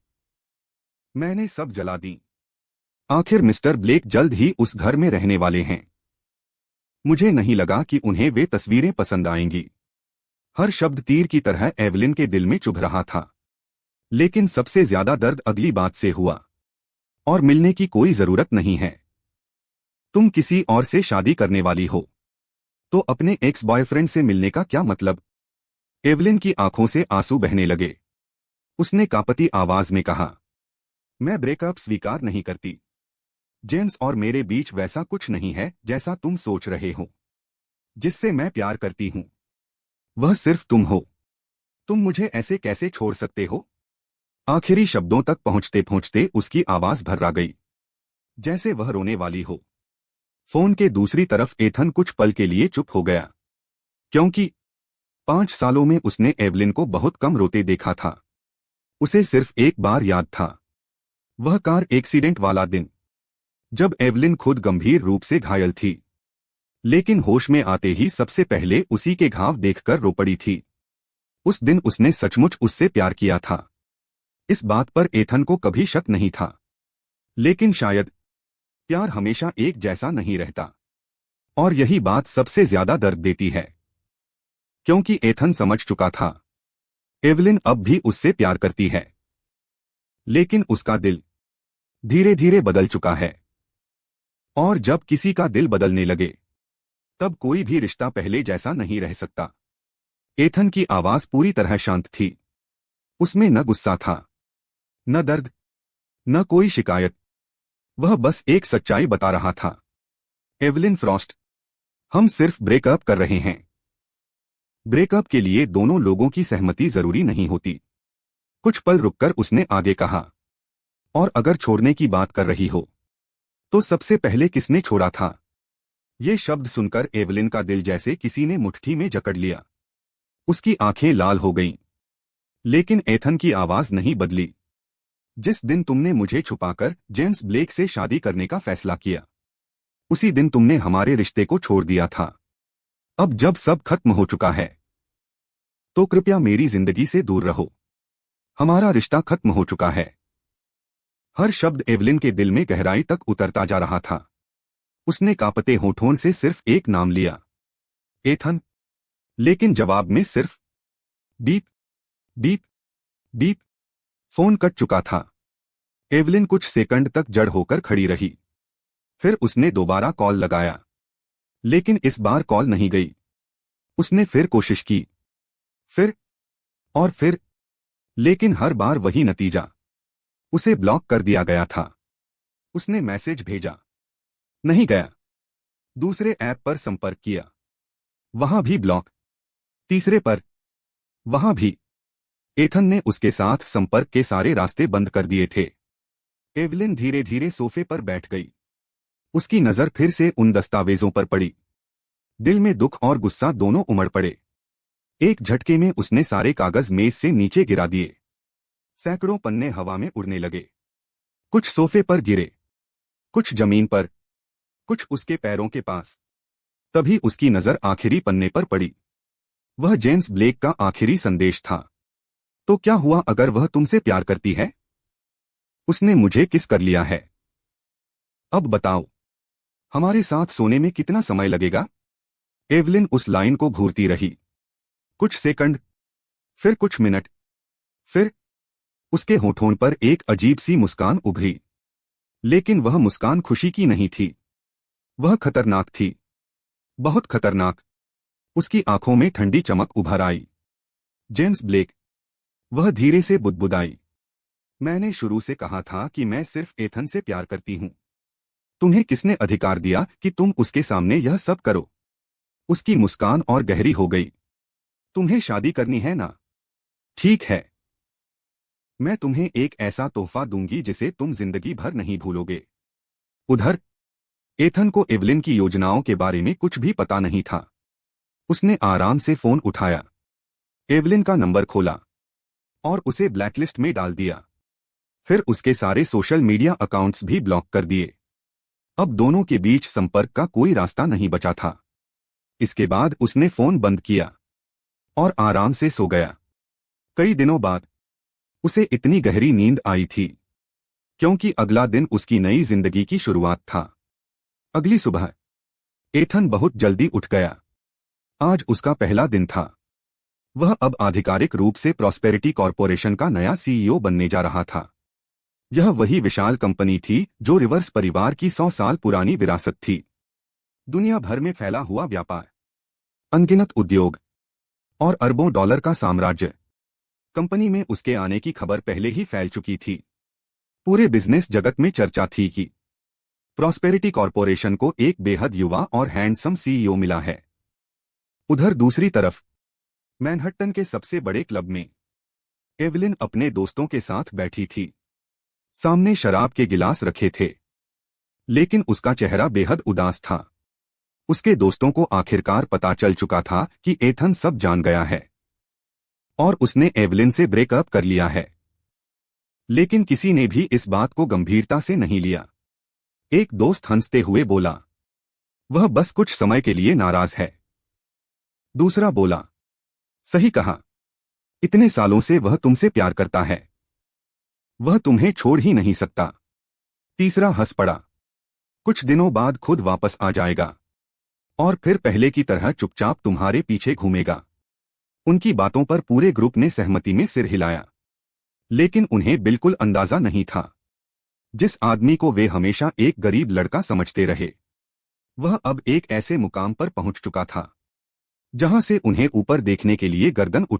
मैंने सब जला दी। आखिर मिस्टर ब्लेक जल्द ही उस घर में रहने वाले हैं। मुझे नहीं लगा कि उन्हें वे तस्वीरें पसंद आएंगी। हर शब्द तीर की तरह एवलिन के दिल में चुभ रहा था। लेकिन सबसे ज्यादा दर्द अगली बात से हुआ। और मिलने की कोई जरूरत नहीं है। तुम किसी और से शादी करने वाली हो, तो अपने एक्स बॉयफ्रेंड से मिलने का क्या मतलब? एवलिन की आंखों से आंसू बहने लगे। उसने कांपती आवाज में कहा, मैं ब्रेकअप स्वीकार नहीं करती। जेम्स और मेरे बीच वैसा कुछ नहीं है जैसा तुम सोच रहे हो। जिससे मैं प्यार करती हूं, वह सिर्फ तुम हो। तुम मुझे ऐसे कैसे छोड़ सकते हो? आखिरी शब्दों तक पहुंचते पहुंचते उसकी आवाज भर्रा गई, जैसे वह रोने वाली हो। फोन के दूसरी तरफ एथन कुछ पल के लिए चुप हो गया, क्योंकि 5 सालों में उसने एवलिन को बहुत कम रोते देखा था। उसे सिर्फ एक बार याद था, वह कार एक्सीडेंट वाला दिन, जब एवलिन खुद गंभीर रूप से घायल थी, लेकिन होश में आते ही सबसे पहले उसी के घाव देखकर रो पड़ी थी। उस दिन उसने सचमुच उससे प्यार किया था। इस बात पर एथन को कभी शक नहीं था। लेकिन शायद प्यार हमेशा एक जैसा नहीं रहता, और यही बात सबसे ज्यादा दर्द देती है, क्योंकि एथन समझ चुका था एवलिन अब भी उससे प्यार करती है, लेकिन उसका दिल धीरे धीरे बदल चुका है। और जब किसी का दिल बदलने लगे, तब कोई भी रिश्ता पहले जैसा नहीं रह सकता। एथन की आवाज पूरी तरह शांत थी। उसमें न गुस्सा था, न दर्द, न कोई शिकायत। वह बस एक सच्चाई बता रहा था। एवलिन फ्रॉस्ट, हम सिर्फ ब्रेकअप कर रहे हैं। ब्रेकअप के लिए दोनों लोगों की सहमति जरूरी नहीं होती। कुछ पल रुककर उसने आगे कहा, और अगर छोड़ने की बात कर रही हो, तो सबसे पहले किसने छोड़ा था? ये शब्द सुनकर एवलिन का दिल जैसे किसी ने मुट्ठी में जकड़ लिया। उसकी आंखें लाल हो गईं। लेकिन एथन की आवाज नहीं बदली। जिस दिन तुमने मुझे छुपाकर जेम्स ब्लेक से शादी करने का फैसला किया, उसी दिन तुमने हमारे रिश्ते को छोड़ दिया था। अब जब सब खत्म हो चुका है, तो कृपया मेरी जिंदगी से दूर रहो। हमारा रिश्ता खत्म हो चुका है। हर शब्द एवलिन के दिल में गहराई तक उतरता जा रहा था। उसने कांपते होठों से सिर्फ एक नाम लिया, एथन। लेकिन जवाब में सिर्फ beep beep beep. Phone cut चुका था। एवलिन कुछ सेकंड तक जड़ होकर खड़ी रही। फिर उसने दोबारा कॉल लगाया, लेकिन इस बार कॉल नहीं गई। उसने फिर कोशिश की, फिर और फिर, लेकिन हर बार वही नतीजा। उसे ब्लॉक कर दिया गया था। उसने मैसेज भेजा, नहीं गया। दूसरे ऐप पर संपर्क किया, वहां भी ब्लॉक। तीसरे पर, वहां भी। एथन ने उसके साथ संपर्क के सारे रास्ते बंद कर दिए थे। एवलिन धीरे धीरे सोफे पर बैठ गई। उसकी नजर फिर से उन दस्तावेजों पर पड़ी। दिल में दुख और गुस्सा दोनों उमड़ पड़े। एक झटके में उसने सारे कागज मेज से नीचे गिरा दिए। सैकड़ों पन्ने हवा में उड़ने लगे। कुछ सोफे पर गिरे, कुछ जमीन पर, कुछ उसके पैरों के पास। तभी उसकी नजर आखिरी पन्ने पर पड़ी। वह जेम्स ब्लेक का आखिरी संदेश था। तो क्या हुआ अगर वह तुमसे प्यार करती है? उसने मुझे किस कर लिया है? अब बताओ, हमारे साथ सोने में कितना समय लगेगा? एवलिन उस लाइन को घूरती रही। कुछ सेकंड, फिर कुछ मिनट, फिर उसके होठों पर एक अजीब सी मुस्कान उभरी। लेकिन वह मुस्कान खुशी की नहीं थी। वह खतरनाक थी, बहुत खतरनाक। उसकी आंखों में ठंडी चमक उभर आई। जेम्स ब्लेक, वह धीरे से बुदबुदाई, मैंने शुरू से कहा था कि मैं सिर्फ एथन से प्यार करती हूं। तुम्हें किसने अधिकार दिया कि तुम उसके सामने यह सब करो? उसकी मुस्कान और गहरी हो गई। तुम्हें शादी करनी है ना? ठीक है, मैं तुम्हें एक ऐसा तोहफा दूंगी जिसे तुम जिंदगी भर नहीं भूलोगे। उधर एथन को एवलिन की योजनाओं के बारे में कुछ भी पता नहीं था। उसने आराम से फोन उठाया, एवलिन का नंबर खोला और उसे ब्लैकलिस्ट में डाल दिया। फिर उसके सारे सोशल मीडिया अकाउंट्स भी ब्लॉक कर दिए। अब दोनों के बीच संपर्क का कोई रास्ता नहीं बचा था। इसके बाद उसने फोन बंद किया और आराम से सो गया। कई दिनों बाद उसे इतनी गहरी नींद आई थी, क्योंकि अगला दिन उसकी नई जिंदगी की शुरुआत था। अगली सुबह एथन बहुत जल्दी उठ गया। आज उसका पहला दिन था। वह अब आधिकारिक रूप से प्रॉस्पेरिटी कॉरपोरेशन का नया सीईओ बनने जा रहा था। यह वही विशाल कंपनी थी जो रिवर्स परिवार की 100 साल पुरानी विरासत थी। दुनिया भर में फैला हुआ व्यापार, अनगिनत उद्योग और अरबों डॉलर का साम्राज्य। कंपनी में उसके आने की खबर पहले ही फैल चुकी थी। पूरे बिजनेस जगत में चर्चा थी कि प्रॉस्पेरिटी कॉरपोरेशन को एक बेहद युवा और हैंडसम सीईओ मिला है। उधर दूसरी तरफ मैनहट्टन के सबसे बड़े क्लब में एवलिन अपने दोस्तों के साथ बैठी थी। सामने शराब के गिलास रखे थे, लेकिन उसका चेहरा बेहद उदास था। उसके दोस्तों को आखिरकार पता चल चुका था कि एथन सब जान गया है और उसने एवलिन से ब्रेकअप कर लिया है। लेकिन किसी ने भी इस बात को गंभीरता से नहीं लिया। एक दोस्त हंसते हुए बोला, वह बस कुछ समय के लिए नाराज है। दूसरा बोला, सही कहा, इतने सालों से वह तुमसे प्यार करता है, वह तुम्हें छोड़ ही नहीं सकता। तीसरा हंस पड़ा, कुछ दिनों बाद खुद वापस आ जाएगा और फिर पहले की तरह चुपचाप तुम्हारे पीछे घूमेगा। उनकी बातों पर पूरे ग्रुप ने सहमति में सिर हिलाया, लेकिन उन्हें बिल्कुल अंदाजा नहीं था जिस आदमी को वे हमेशा एक गरीब लड़का समझते रहे, वह अब एक ऐसे मुकाम पर पहुंच चुका था जहां से उन्हें ऊपर देखने के लिए गर्दन उठा